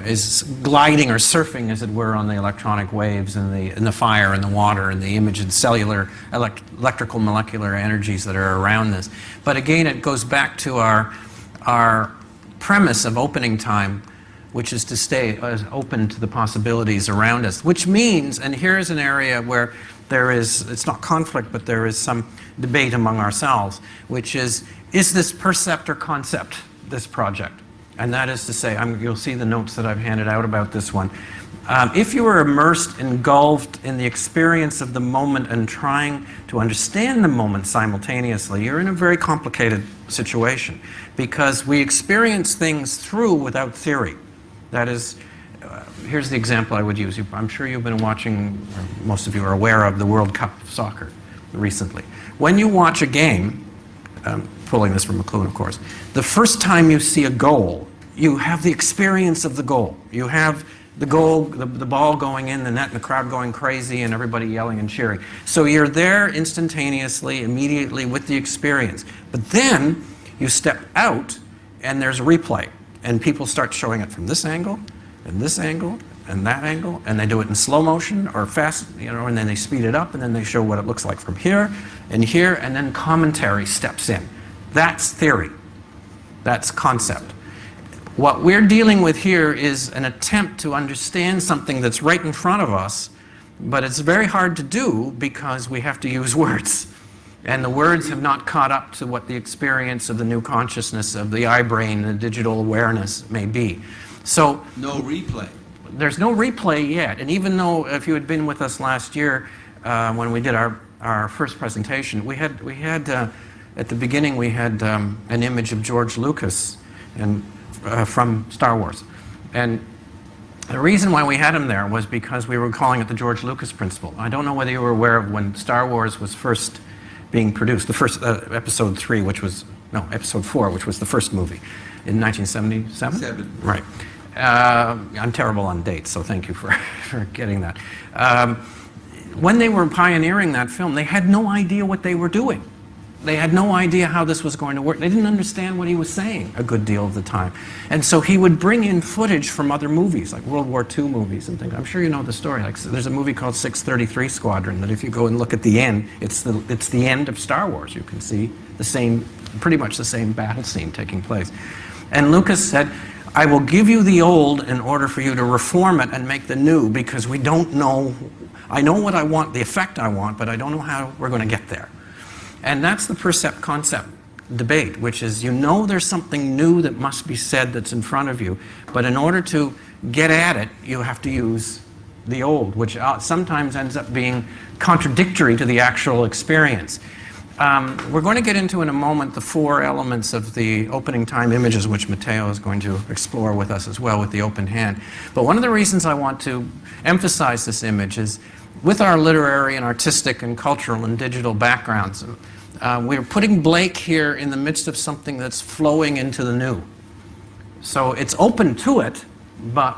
is gliding or surfing, as it were, on the electronic waves and the fire and the water and the image of cellular, electrical molecular energies that are around this. But again, it goes back to our premise of opening time, which is to stay open to the possibilities around us, which means, and here's an area where there is, it's not conflict, but there is some debate among ourselves, which is this percept or concept, this project? And that is to say, you'll see the notes that I've handed out about this one. If you are immersed, engulfed in the experience of the moment and trying to understand the moment simultaneously, you're in a very complicated situation, because we experience things through without theory. That is, here's the example I would use. I'm sure you've been watching, or most of you are aware of, the World Cup of soccer recently. When you watch a game, pulling this from McLuhan, of course, the first time you see a goal, you have the experience of the goal. You have the goal, the ball going in the net, and the crowd going crazy, and everybody yelling and cheering. So you're there instantaneously, immediately with the experience. But then you step out, and there's a replay, and people start showing it from this angle, and this angle, and that angle, and they do it in slow motion or fast, and then they speed it up, and then they show what it looks like from here, and then commentary steps in. That's theory. That's concept. What we're dealing with here is an attempt to understand something that's right in front of us, but it's very hard to do because we have to use words. And the words have not caught up to what the experience of the new consciousness of the eye-brain, the digital awareness may be. So no replay. There's no replay yet. And even though, if you had been with us last year when we did our first presentation, we had at the beginning we had an image of George Lucas and from Star Wars. And the reason why we had him there was because we were calling it the George Lucas principle. I don't know whether you were aware of when Star Wars was first being produced, the first episode 4, which was the first movie in 1977? Right. I'm terrible on dates, so thank you for getting that. When they were pioneering that film, they had no idea what they were doing. They had no idea how this was going to work. They didn't understand what he was saying a good deal of the time. And so he would bring in footage from other movies, like World War II movies and things. I'm sure you know the story. Like, there's a movie called 633 Squadron that if you go and look at the end, it's the end of Star Wars. You can see pretty much the same battle scene taking place. And Lucas said, I will give you the old in order for you to reform it and make the new, because we don't know, I know what I want, the effect I want, but I don't know how we're going to get there. And that's the percept-concept debate, which is there's something new that must be said that's in front of you, but in order to get at it, you have to use the old, which sometimes ends up being contradictory to the actual experience. We're going to get into in a moment the 4 elements of the opening time images, which Matteo is going to explore with us as well with the open hand. But one of the reasons I want to emphasize this image is with our literary and artistic and cultural and digital backgrounds, We're putting Blake here in the midst of something that's flowing into the new. So it's open to it, but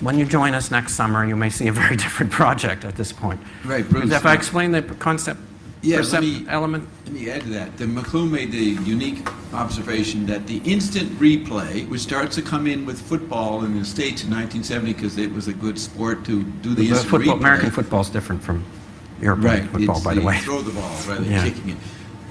when you join us next summer, you may see a very different project at this point. Right, Bruce. If I explain the concept, element? Let me add to that. McLuhan made the unique observation that the instant replay, which starts to come in with football in the States in 1970 because it was a good sport to do the instant replay. American football is different from European football, by the way. Throw the ball rather than kicking it.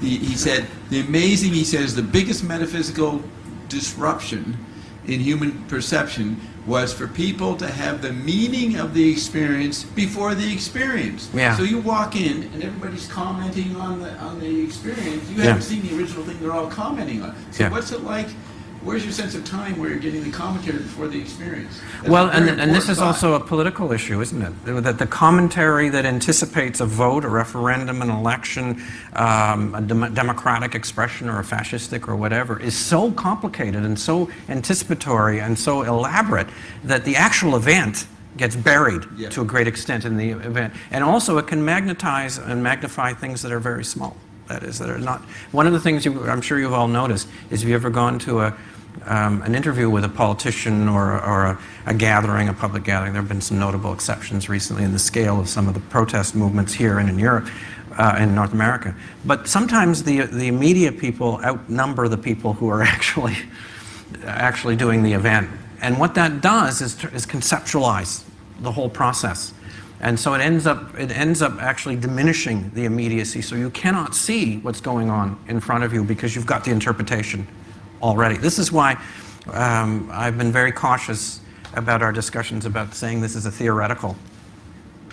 He said, he says, the biggest metaphysical disruption in human perception was for people to have the meaning of the experience before the experience. Yeah. So you walk in and everybody's commenting on the experience. You haven't seen the original thing they're all commenting on. So what's it like? Where's your sense of time where you're getting the commentary before the experience? Well, and this is also a political issue, isn't it? That the commentary that anticipates a vote, a referendum, an election, a democratic expression or a fascistic or whatever is so complicated and so anticipatory and so elaborate that the actual event gets buried to a great extent in the event. And also it can magnetize and magnify things that are very small. That is, that are not. One of the things I'm sure you've all noticed is if you've ever gone to an interview with a politician or a gathering, a public gathering. There have been some notable exceptions recently in the scale of some of the protest movements here and in Europe and North America. But sometimes the media people outnumber the people who are actually doing the event. And what that does is conceptualize the whole process. And so it ends up actually diminishing the immediacy, so you cannot see what's going on in front of you because you've got the interpretation already. This is why I've been very cautious about our discussions about saying this is a theoretical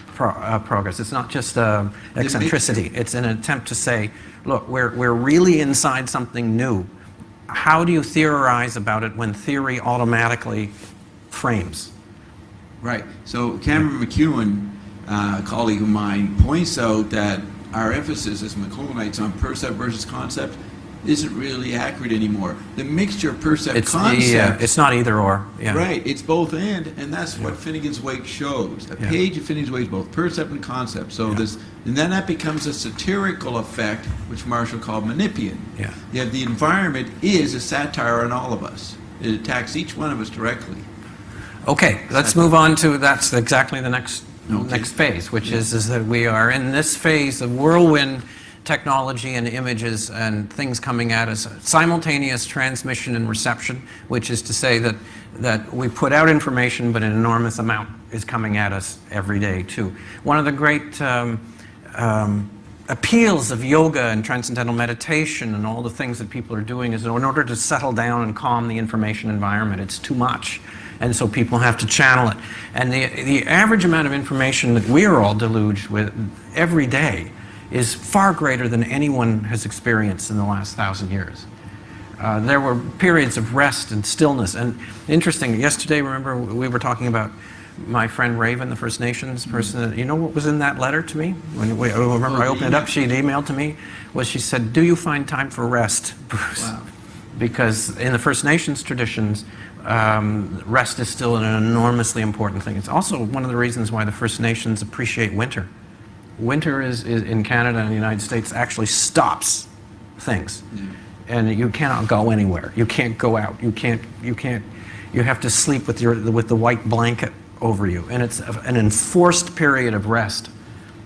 progress. It's not just eccentricity. It's an attempt to say, look, we're really inside something new. How do you theorize about it when theory automatically frames? Right. So Cameron McEwen, a colleague of mine, points out that our emphasis as McLuhanites on percept versus concept isn't really accurate anymore. The mixture of percept concept. It's not either or. Yeah. Right. It's both and that's what Finnegan's Wake shows. A page of Finnegan's Wake is both percept and concept. So and then that becomes a satirical effect, which Marshall called Manipian. Yeah. Yeah. The environment is a satire on all of us. It attacks each one of us directly. Okay, let's move on to, that's exactly the next phase, which is that we are in this phase of whirlwind technology and images and things coming at us, simultaneous transmission and reception, which is to say that we put out information, but an enormous amount is coming at us every day too. One of the great appeals of yoga and transcendental meditation and all the things that people are doing is in order to settle down and calm the information environment, it's too much. And so people have to channel it. And the average amount of information that we are all deluged with every day is far greater than anyone has experienced in the last 1,000 years. There were periods of rest and stillness. And interesting, yesterday, remember, we were talking about my friend Raven, the First Nations person. You know what was in that letter to me? Remember, I opened it up, she'd emailed to me, she said, "Do you find time for rest, Bruce?" Wow. Because in the First Nations traditions, rest is still an enormously important thing. It's also one of the reasons why the First Nations appreciate winter. Winter is in Canada and the United States actually stops things. And you cannot go anywhere. You can't go out. You have to sleep with the white blanket over you. And it's an enforced period of rest.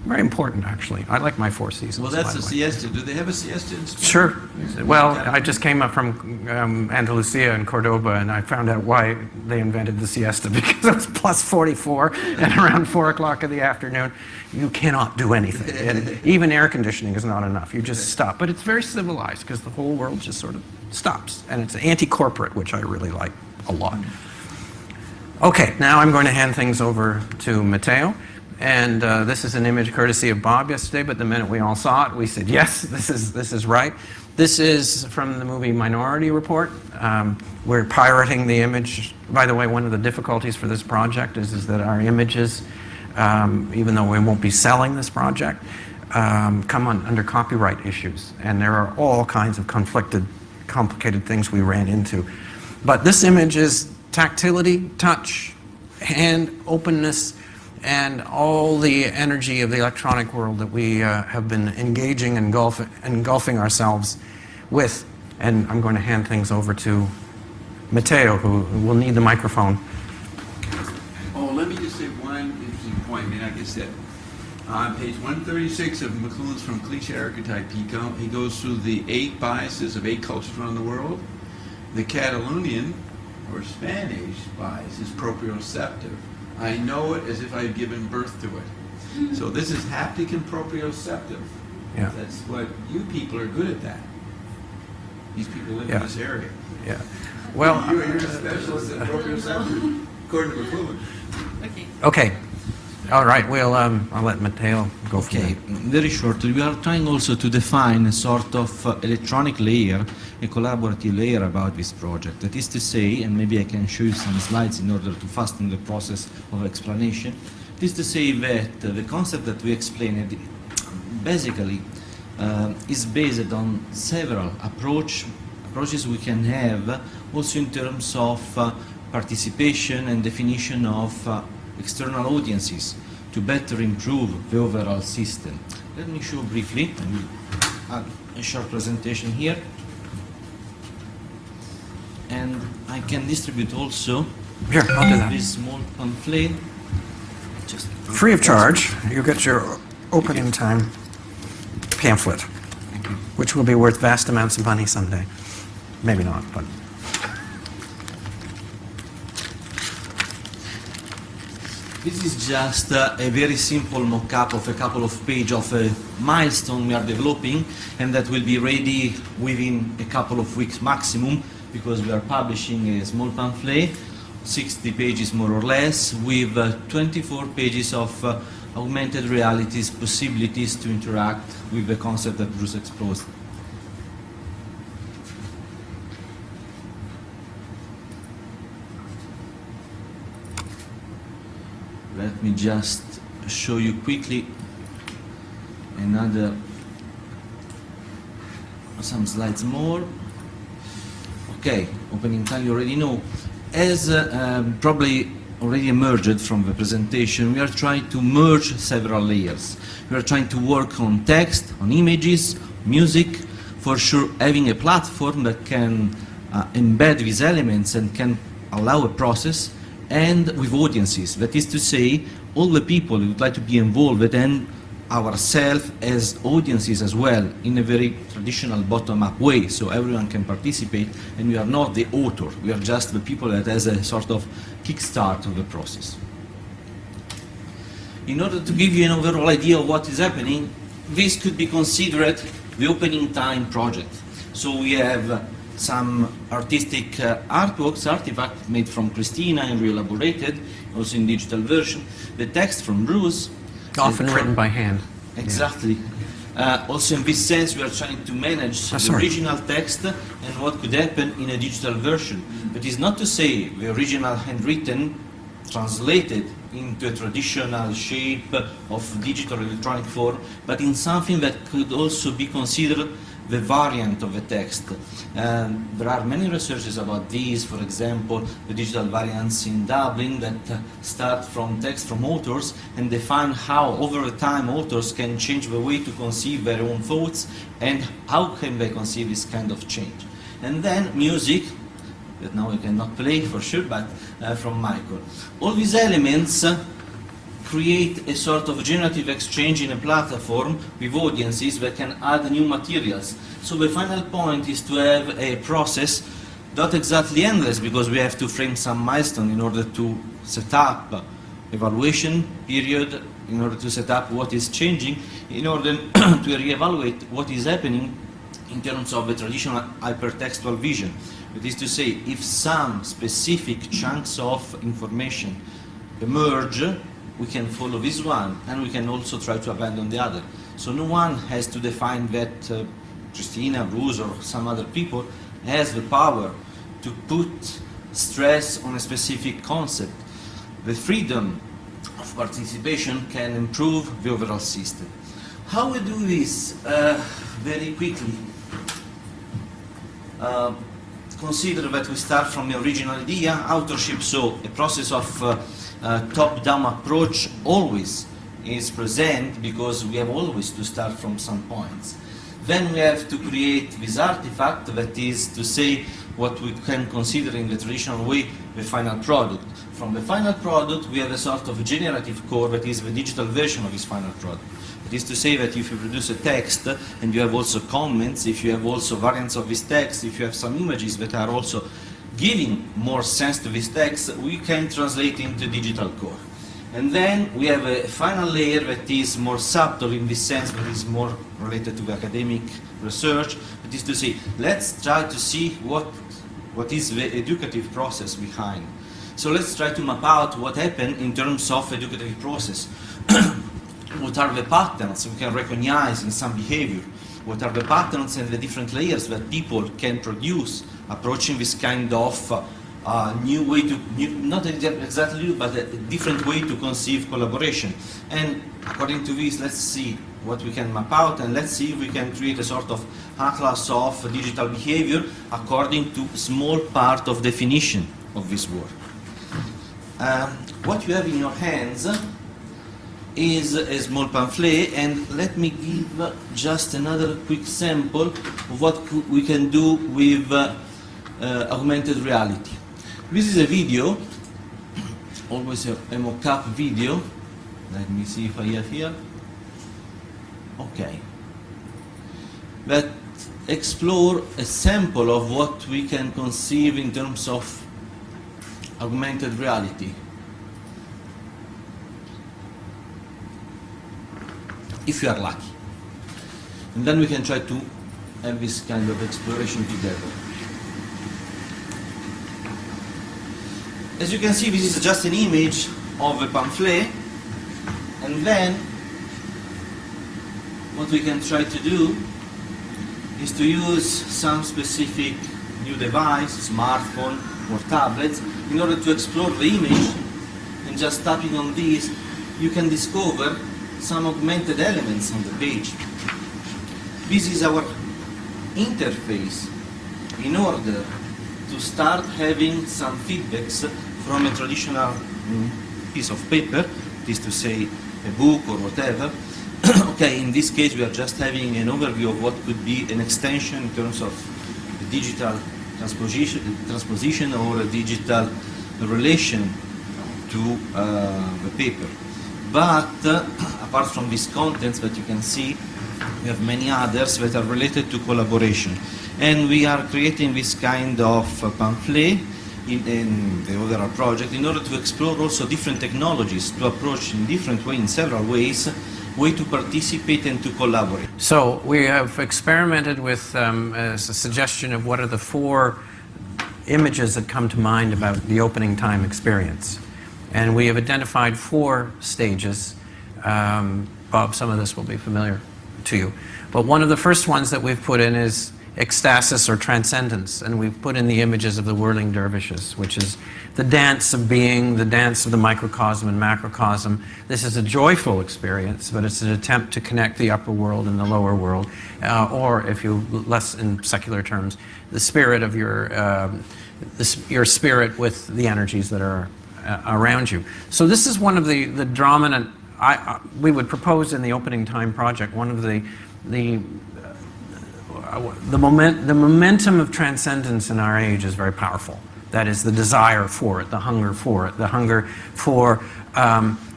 Very important, actually. I like my 4 seasons. Well, that's a siesta. Do they have a siesta in Spain? Sure. Well, I just came up from Andalusia and Cordoba, and I found out why they invented the siesta, because it was plus 44, and around 4 o'clock in the afternoon, you cannot do anything. And even air conditioning is not enough. You just stop. But it's very civilized, because the whole world just sort of stops. And it's anti-corporate, which I really like a lot. Okay, now I'm going to hand things over to Matteo. And this is an image courtesy of Bob yesterday, but the minute we all saw it, we said, yes, this is right. This is from the movie Minority Report. We're pirating the image. By the way, one of the difficulties for this project is that our images, even though we won't be selling this project, come under copyright issues. And there are all kinds of complicated things we ran into. But this image is tactility, touch, hand, openness, and all the energy of the electronic world that we have been engaging and engulfing ourselves with. And I'm going to hand things over to Matteo, who will need the microphone. Oh, let me just say one interesting point. I mean, like I said, on page 136 of McLuhan's From Cliché Archetype, he goes through the 8 biases of 8 cultures around the world. The Catalonian, or Spanish, bias is proprioceptive. I know it as if I had given birth to it. So this is haptic and proprioceptive. Yeah. That's what you people are good at that. These people live in this area. Yeah. Well, You're a specialist in proprioceptive, according to McLuhan. Okay. okay. All right. Well, I'll let Matteo go for Okay, it. very shortly, we are trying also to define a sort of electronic layer, a collaborative layer about this project. That is to say, and maybe I can show you some slides in order to fasten the process of explanation. It is to say that the concept that we explained basically is based on several approaches we can have, also in terms of participation and definition of external audiences to better improve the overall system. Let me show briefly, I will add a short presentation here. And I can distribute also Here, I'll do that. this small pamphlet. Just Free of charge. You get your opening time pamphlet, which will be worth vast amounts of money someday. Maybe not, but... This is just a very simple mock-up of a couple of pages of a milestone we are developing, and that will be ready within a couple of weeks maximum, because we are publishing a small pamphlet, 60 pages more or less, with 24 pages of augmented realities possibilities to interact with the concept that Bruce exposed. Let me just show you quickly some slides more. Okay, opening time you already know. As probably already emerged from the presentation, we are trying to merge several layers. We are trying to work on text, on images, music, for sure having a platform that can embed these elements and can allow a process, and with audiences. That is to say, all the people who would like to be involved, and ourselves as audiences as well, in a very traditional bottom-up way, so everyone can participate, and we are not the author, we are just the people that has a sort of kickstart of the process. In order to give you an overall idea of what is happening, this could be considered the opening time project. So we have some artistic artifacts made from Cristina and re-elaborated, also in digital version. The text from Bruce. Often written by hand. Exactly. Also in this sense, we are trying to manage the original text and what could happen in a digital version. But it's not to say the original handwritten translated into a traditional shape of digital electronic form, but in something that could also be considered the variant of the text. There are many researches about these, for example, the digital variants in Dublin that start from text from authors and define how over time authors can change the way to conceive their own thoughts and how can they conceive this kind of change. And then music, that now we cannot play for sure, but from Michael. All these elements create a sort of generative exchange in a platform with audiences that can add new materials. So the final point is to have a process, not exactly endless, because we have to frame some milestone in order to set up evaluation period, in order to set up what is changing, in order to reevaluate what is happening in terms of the traditional hypertextual vision. That is to say, if some specific chunks of information emerge, we can follow this one, and we can also try to abandon the other. So no one has to define that Cristina, Bruce, or some other people has the power to put stress on a specific concept. The freedom of participation can improve the overall system. How we do this? Very quickly. consider that we start from the original idea, authorship, so a process of top-down approach always is present because we have always to start from some points. Then we have to create this artifact, that is to say what we can consider in the traditional way the final product. From the final product we have a sort of generative core that is the digital version of this final product. It is to say that if you produce a text and you have also comments, if you have also variants of this text, if you have some images that are also giving more sense to this text, we can translate into digital core. And then we have a final layer that is more subtle in this sense, but is more related to the academic research. That is to say, let's try to see what is the educative process behind. So let's try to map out what happened in terms of educative process. What are the patterns we can recognize in some behavior? What are the patterns and the different layers that people can produce approaching this kind of new way to, not exactly new, but a different way to conceive collaboration. And according to this, let's see what we can map out, and let's see if we can create a sort of atlas of digital behavior according to small part of definition of this work. What you have in your hands is a small pamphlet, and let me give just another quick sample of what we can do with augmented reality. This is a video, always a mock-up video. Let me see if I have here. Okay. That explore a sample of what we can conceive in terms of augmented reality. If you are lucky. And then we can try to have this kind of exploration together. As you can see, this is just an image of a pamphlet, and then what we can try to do is to use some specific new device, smartphone or tablets, in order to explore the image. And just tapping on this, you can discover some augmented elements on the page. This is our interface in order to start having some feedbacks from a traditional piece of paper, that is to say a book or whatever. Okay, in this case we are just having an overview of what could be an extension in terms of a digital transposition or a digital relation to the paper. But apart from these contents that you can see, we have many others that are related to collaboration. And we are creating this kind of pamphlet in the overall project in order to explore also different technologies, to approach in different ways, in several ways, way to participate and to collaborate. So we have experimented with a suggestion of what are the 4 images that come to mind about the opening time experience. And we have identified 4 stages. Bob, some of this will be familiar to you. But one of the first ones that we've put in is ecstasis or transcendence, and we've put in the images of the whirling dervishes, which is the dance of being, the dance of the microcosm and macrocosm. This is a joyful experience, but it's an attempt to connect the upper world and the lower world, or if you less in secular terms, the spirit of your spirit with the energies that are around you. So this is one of the dominant, we would propose in the opening time project, one of the momentum of transcendence in our age is very powerful. That is the desire for it, the hunger for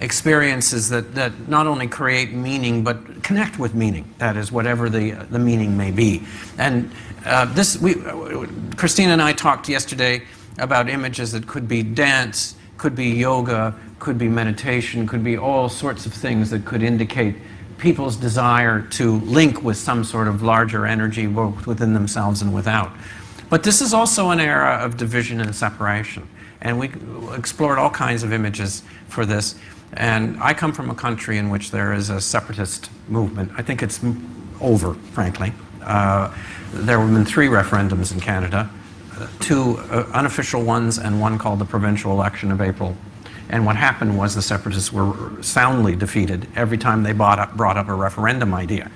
experiences that not only create meaning but connect with meaning. That is whatever the meaning may be. And Cristina and I talked yesterday about images that could be dance, could be yoga, could be meditation, could be all sorts of things that could indicate people's desire to link with some sort of larger energy both within themselves and without. But this is also an era of division and separation. And we explored all kinds of images for this. And I come from a country in which there is a separatist movement. I think it's over, frankly. There have been 3 referendums in Canada, 2 unofficial ones and one called the provincial election of April. And what happened was the separatists were soundly defeated every time they brought up a referendum idea.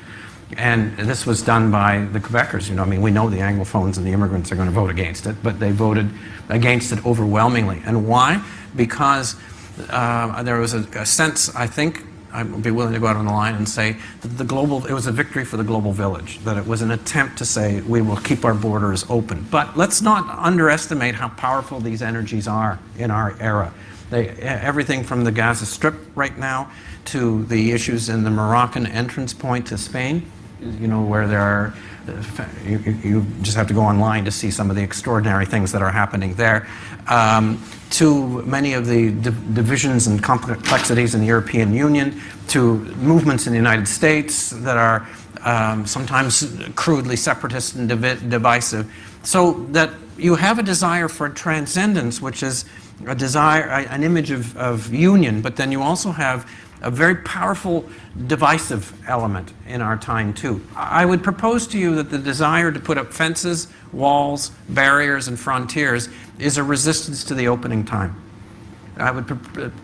And this was done by the Quebecers. You know, I mean, we know the Anglophones and the immigrants are going to vote against it, but they voted against it overwhelmingly. And why? Because there was a sense, I think, I would be willing to go out on the line and say that it was a victory for the global village, that it was an attempt to say we will keep our borders open. But let's not underestimate how powerful these energies are in our era. Everything from the Gaza Strip right now to the issues in the Moroccan entrance point to Spain, you know, where there are, you just have to go online to see some of the extraordinary things that are happening there, to many of the divisions and complexities in the European Union, to movements in the United States that are sometimes crudely separatist and divisive. So that you have a desire for transcendence, which is a desire, an image of union, but then you also have a very powerful divisive element in our time too. I would propose to you that the desire to put up fences, walls, barriers, and frontiers is a resistance to the opening time. I would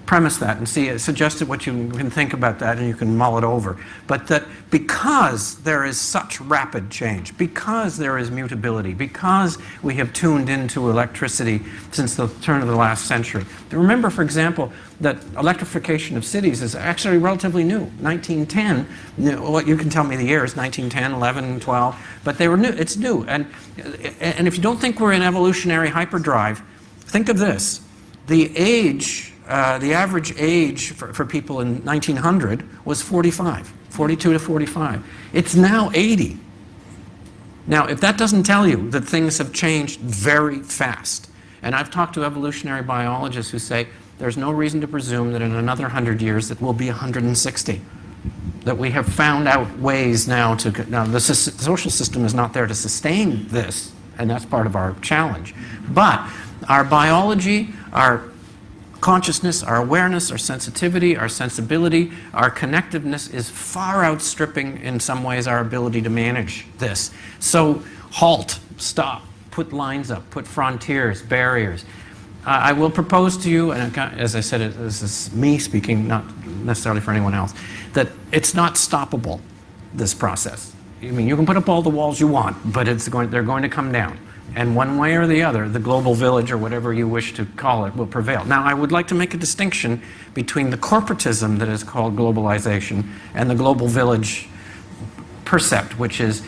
premise that and suggest what you can think about that, and you can mull it over. But that because there is such rapid change, because there is mutability, because we have tuned into electricity since the turn of the last century. Remember, for example, that electrification of cities is actually relatively new. 1910, well, you can tell me the years, 1910, 11, 12, but they were new. It's new. And if you don't think we're in evolutionary hyperdrive, think of this. The average age for people in 1900 was 45, 42 to 45. It's now 80. Now, if that doesn't tell you that things have changed very fast, and I've talked to evolutionary biologists who say there's no reason to presume that in another 100 years it will be 160. That we have found out ways now the social system is not there to sustain this, and that's part of our challenge. But our biology, our consciousness, our awareness, our sensitivity, our sensibility, our connectiveness is far outstripping in some ways our ability to manage this. So halt, stop, put lines up, put frontiers, barriers. I will propose to you, and as I said, this is me speaking, not necessarily for anyone else, that it's not stoppable, this process. I mean, you can put up all the walls you want, but they're going to come down. And one way or the other, the global village, or whatever you wish to call it, will prevail. Now, I would like to make a distinction between the corporatism that is called globalization and the global village percept, which is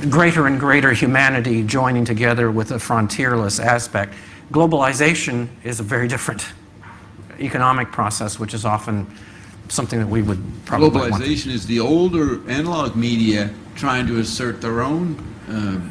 greater and greater humanity joining together with a frontierless aspect. Globalization is a very different economic process, which is often something that we would probably want. Globalization is the older analog media trying to assert their own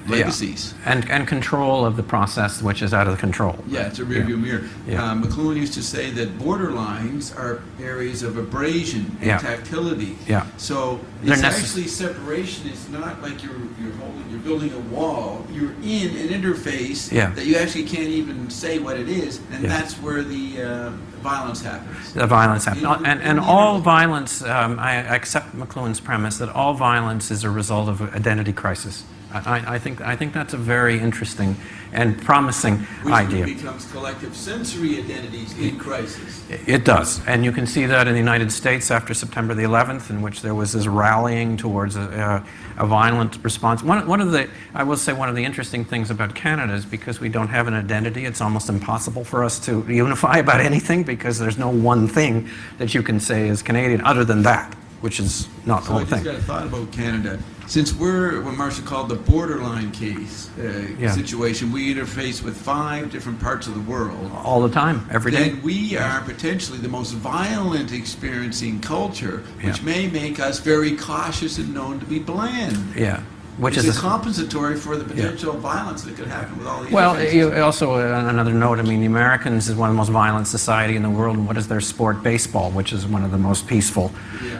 legacies. Yeah. And control of the process, which is out of control. Yeah, it's a rearview mirror. Yeah. McLuhan used to say that border lines are areas of abrasion and tactility. Yeah. So it's actually separation. It's not like you're building a wall. You're in an interface that you actually can't even say what it is, and that's where the violence happens. The violence happens. And all violence, I accept McLuhan's premise that all violence is a result of identity crisis. I think that's a very interesting and promising idea. Which becomes collective sensory identities in crisis. It does. And you can see that in the United States after September the 11th, in which there was this rallying towards a violent response. I will say one of the interesting things about Canada is because we don't have an identity, it's almost impossible for us to unify about anything because there's no one thing that you can say is Canadian other than that, which is not the whole thing. I just got a thought about Canada. Since we're what Marshall called the borderline case situation, we interface with 5 different parts of the world. All the time, every day. Then we are potentially the most violent experiencing culture, which may make us very cautious and known to be bland. Yeah. Which is a compensatory for the potential violence that could happen with all these. Well, also on another note, I mean, the Americans is one of the most violent society in the world, and what is their sport? Baseball, which is one of the most peaceful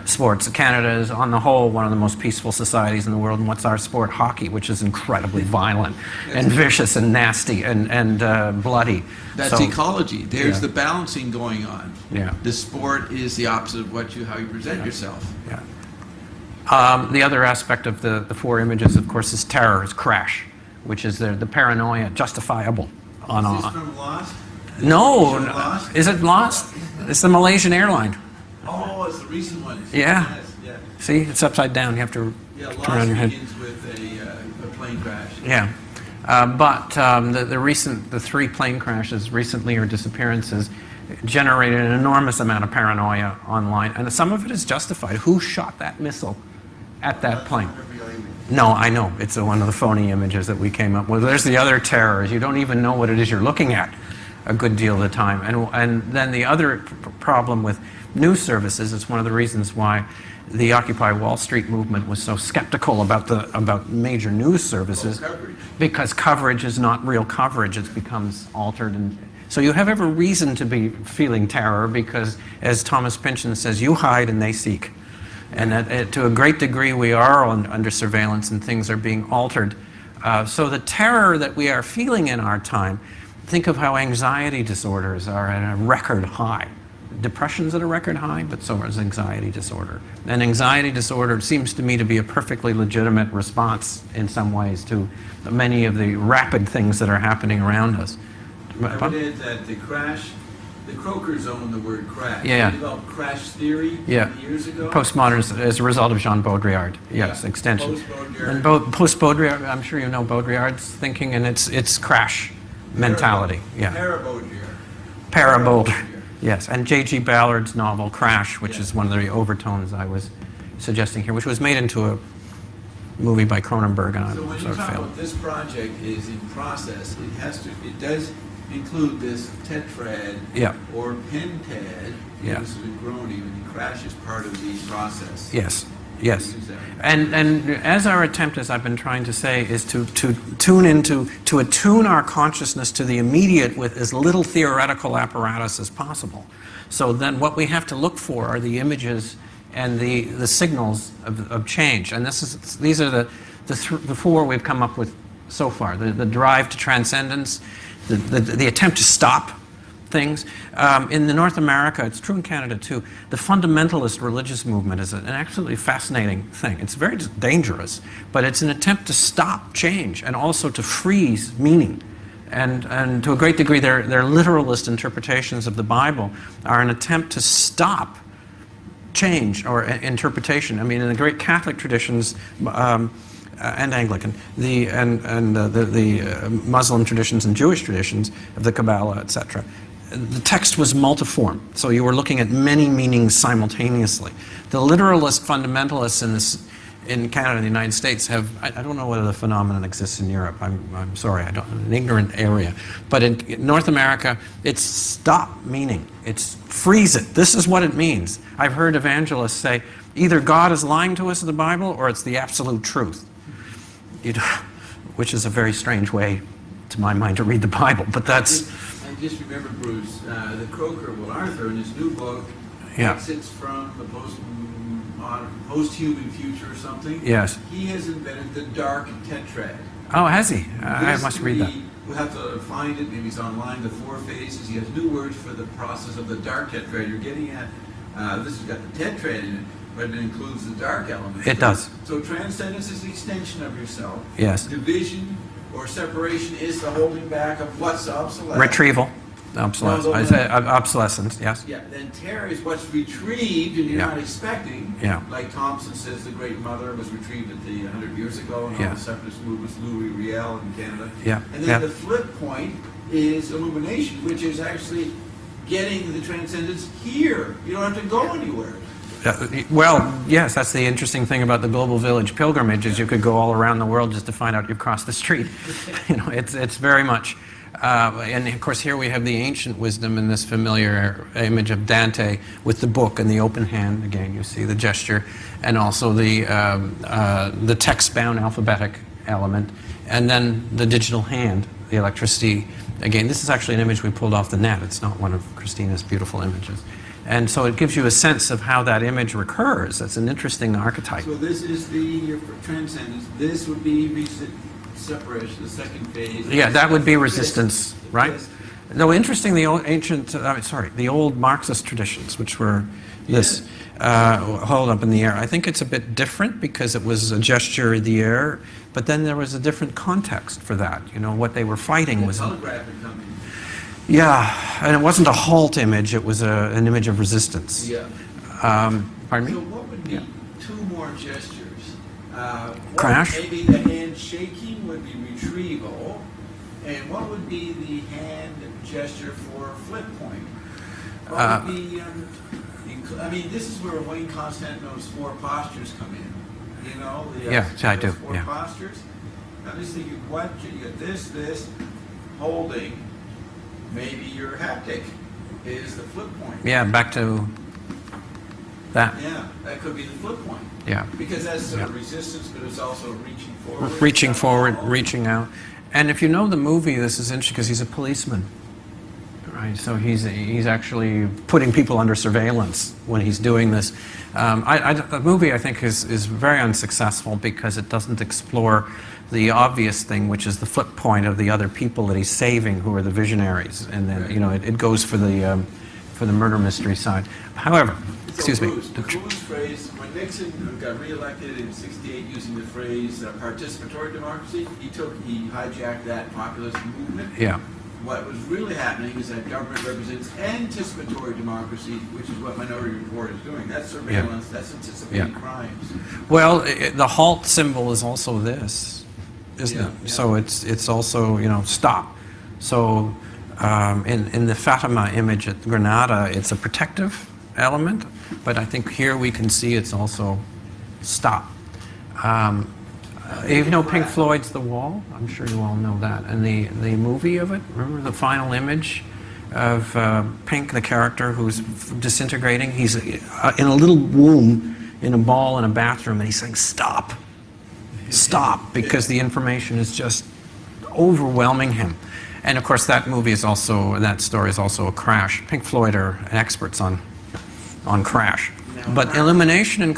sports. Canada is, on the whole, one of the most peaceful societies in the world, and what's our sport? Hockey, which is incredibly violent and vicious and nasty and bloody. That's ecology. There's the balancing going on. Yeah. The sport is the opposite of how you present yourself. Yeah. The other aspect of the 4 images, of course, is terror, is crash, which is the paranoia, justifiable. Is this from Lost? No. Lost? Is it Lost? It's the Malaysian airline. Oh, it's the recent one. Yeah. Yeah. See, it's upside down. You have to Yeah, turn on your head. begins with a plane crash. Yeah. The 3 plane crashes recently, or disappearances, generated an enormous amount of paranoia online, and some of it is justified. Who shot that missile at that plane? No, I know. It's one of the phony images that we came up with. There's the other terrors. You don't even know what it is you're looking at a good deal of the time. And then the other problem with news services, it's one of the reasons why the Occupy Wall Street movement was so skeptical about major news services, because coverage is not real coverage. It becomes altered. And so you have every reason to be feeling terror because, as Thomas Pynchon says, you hide and they seek. And to a great degree, we are under surveillance and things are being altered. So the terror that we are feeling in our time, think of how anxiety disorders are at a record high. Depression's at a record high, but so is anxiety disorder. And anxiety disorder seems to me to be a perfectly legitimate response in some ways to many of the rapid things that are happening around us. I would add that the Croakers own the word crash. Yeah. They developed crash theory years ago. Postmodern as a result of Jean Baudrillard. Yes, extension. Post-Baudrillard. And post-Baudrillard, I'm sure you know Baudrillard's thinking, and it's crash mentality. Yeah. Para-Baudrillard. Yes, and J.G. Ballard's novel Crash, which is one of the overtones I was suggesting here, which was made into a movie by Cronenberg, and so when you talk about this project is in process, it does include this tetrad or pentad. Yeah. This has been grown even. The crash is part of the process. Yes. Yes. And as our attempt, as I've been trying to say, is to attune our consciousness to the immediate with as little theoretical apparatus as possible. So then what we have to look for are the images and the signals of change. And these are the 4 we've come up with so far. The drive to transcendence, the attempt to stop things. In North America, it's true in Canada too, the fundamentalist religious movement is an absolutely fascinating thing. It's very dangerous, but it's an attempt to stop change and also to freeze meaning. And to a great degree, their literalist interpretations of the Bible are an attempt to stop change or interpretation. I mean, in the great Catholic traditions, and Anglican, the Muslim traditions and Jewish traditions of the Kabbalah, etc. The text was multiform, so you were looking at many meanings simultaneously. The literalist fundamentalists in Canada and the United States have, I don't know whether the phenomenon exists in Europe, I'm sorry, I don't, an ignorant area, but in North America, it's stop meaning, it's freeze it, this is what it means. I've heard evangelists say, either God is lying to us in the Bible or it's the absolute truth. Which is a very strange way, to my mind, to read the Bible, but that's... I just remember, Bruce, the Croker, Arthur, in his new book, exits from the post-human future or something. Yes. He has invented the dark tetrad. Oh, has he? I must read that. We'll have to find it, maybe it's online, the 4 phases. He has new words for the process of the dark tetrad. You're getting at, this has got the tetrad in it, but it includes the dark element. It does. So transcendence is the extension of yourself. Yes. Division or separation is the holding back of what's obsolete. Retrieval. Obsolescence, yes. Yeah, then terror is what's retrieved and you're not expecting. Yeah. Like Thompson says, the Great Mother was retrieved at the 100 years ago, and all the separatist movements, Louis Riel in Canada. Yeah. And then the flip point is illumination, which is actually getting the transcendence here. You don't have to go anywhere. Well, yes, that's the interesting thing about the Global Village pilgrimage is you could go all around the world just to find out you've crossed the street. You know, it's very much, and of course here we have the ancient wisdom in this familiar image of Dante with the book and the open hand. Again, you see the gesture, and also the text-bound alphabetic element, and then the digital hand, the electricity. Again, this is actually an image we pulled off the net. It's not one of Christina's beautiful images. And so it gives you a sense of how that image recurs. That's an interesting archetype. So this is the transcendence. This would be separation, the second phase. Yeah, that would be resistance, right? Though interesting, the old the old Marxist traditions, which were this hold up in the air. I think it's a bit different because it was a gesture in the air, but then there was a different context for that. You know, what they were fighting was... Yeah, and it wasn't a halt image, it was an image of resistance. Yeah. Pardon me? So what would be more gestures. Crash? Maybe the hand shaking would be retrieval. And what would be the hand gesture for flip point? What would be, I mean, this is where Wayne Constantino's 4 postures come in. You know? I do. 4 postures. I'm just thinking, what, you got this, holding, maybe your haptic is the flip point. Yeah, back to that. Yeah, that could be the flip point. Yeah. Because that's sort of resistance, but it's also reaching forward. Reaching forward, reaching out. And if you know the movie, this is interesting because he's a policeman. Right, so he's actually putting people under surveillance when he's doing this. The movie, I think, is very unsuccessful because it doesn't explore the obvious thing, which is the flip point of the other people that he's saving, who are the visionaries, and then it goes for the murder mystery side. However, excuse me. The Powe's phrase, when Nixon got reelected in '68 using the phrase participatory democracy, he hijacked that populist movement. Yeah. What was really happening is that government represents anticipatory democracy, which is what Minority Report is doing. That's surveillance, that's anticipating crimes. Well, the halt symbol is also this, isn't it? Yeah. So it's also, stop. So in the Fatima image at Granada, it's a protective element, but I think here we can see it's also stop. You know Pink Floyd's The Wall? I'm sure you all know that. And the movie of it, remember the final image of Pink, the character who's disintegrating? He's in a little womb in a ball in a bathroom, and he's saying, stop, stop, because the information is just overwhelming him. And of course that story is also a crash. Pink Floyd are experts on crash. But illumination and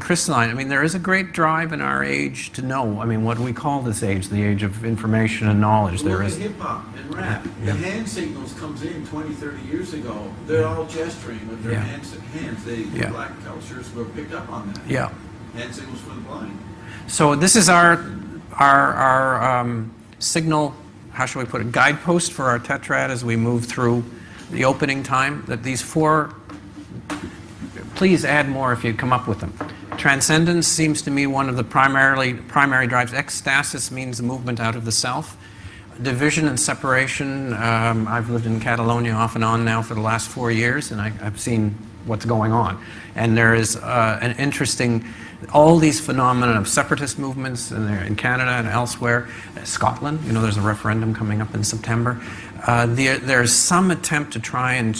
crystalline, I mean, there is a great drive in our age to know. I mean, what do we call this age? The age of information and knowledge. Look at hip-hop and rap. The hand signals comes in 20, 30 years ago. They're all gesturing with their hands. The black cultures were picked up on that. Yeah. Hand signals for the blind. So this is our signal, how shall we put it, guidepost for our tetrad as we move through the opening time, that these 4... Please add more if you come up with them. Transcendence seems to me one of the primary drives. Ecstasis means the movement out of the self. Division and separation, I've lived in Catalonia off and on now for the last 4 years, and I've seen what's going on. And there is an interesting, all these phenomena of separatist movements in Canada and elsewhere. Scotland, there's a referendum coming up in September. There's some attempt to try and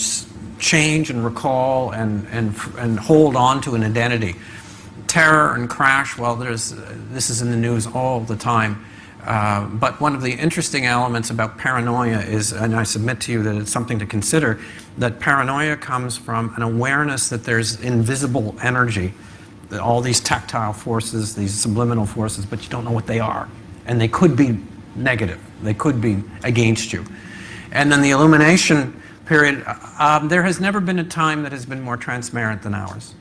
change and recall and hold on to an identity. Terror and crash, well, this is in the news all the time. But one of the interesting elements about paranoia is, and I submit to you that it's something to consider, that paranoia comes from an awareness that there's invisible energy, that all these tactile forces, these subliminal forces, but you don't know what they are. And they could be negative. They could be against you. And then the illumination period, there has never been a time that has been more transparent than ours.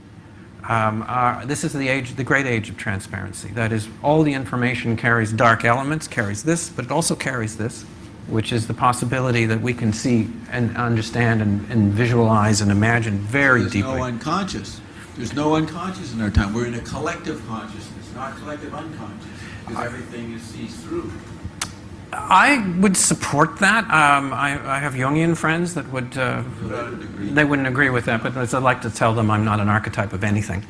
This is the great age of transparency. That is, all the information carries dark elements, carries this, but it also carries this, which is the possibility that we can see and understand and visualize and imagine very deeply. There's no unconscious. There's no unconscious in our time. We're in a collective consciousness, not collective unconscious, because everything is sees through. I would support that. I have Jungian friends that would, they wouldn't agree with that, but I'd like to tell them I'm not an archetype of anything.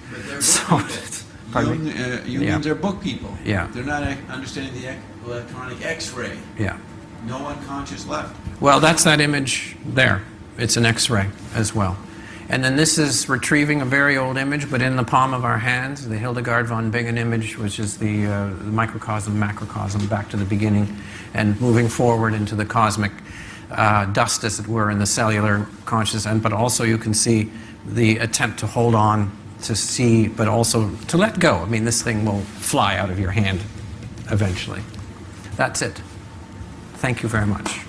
Jungians are book people. Yeah. They're not understanding the electronic X-ray. Yeah. No unconscious left. Well, that's that image there. It's an X-ray as well. And then this is retrieving a very old image, but in the palm of our hands, the Hildegard von Bingen image, which is the microcosm, macrocosm, back to the beginning, and moving forward into the cosmic dust, as it were, in the cellular consciousness. But also you can see the attempt to hold on, to see, but also to let go. I mean, this thing will fly out of your hand eventually. That's it. Thank you very much.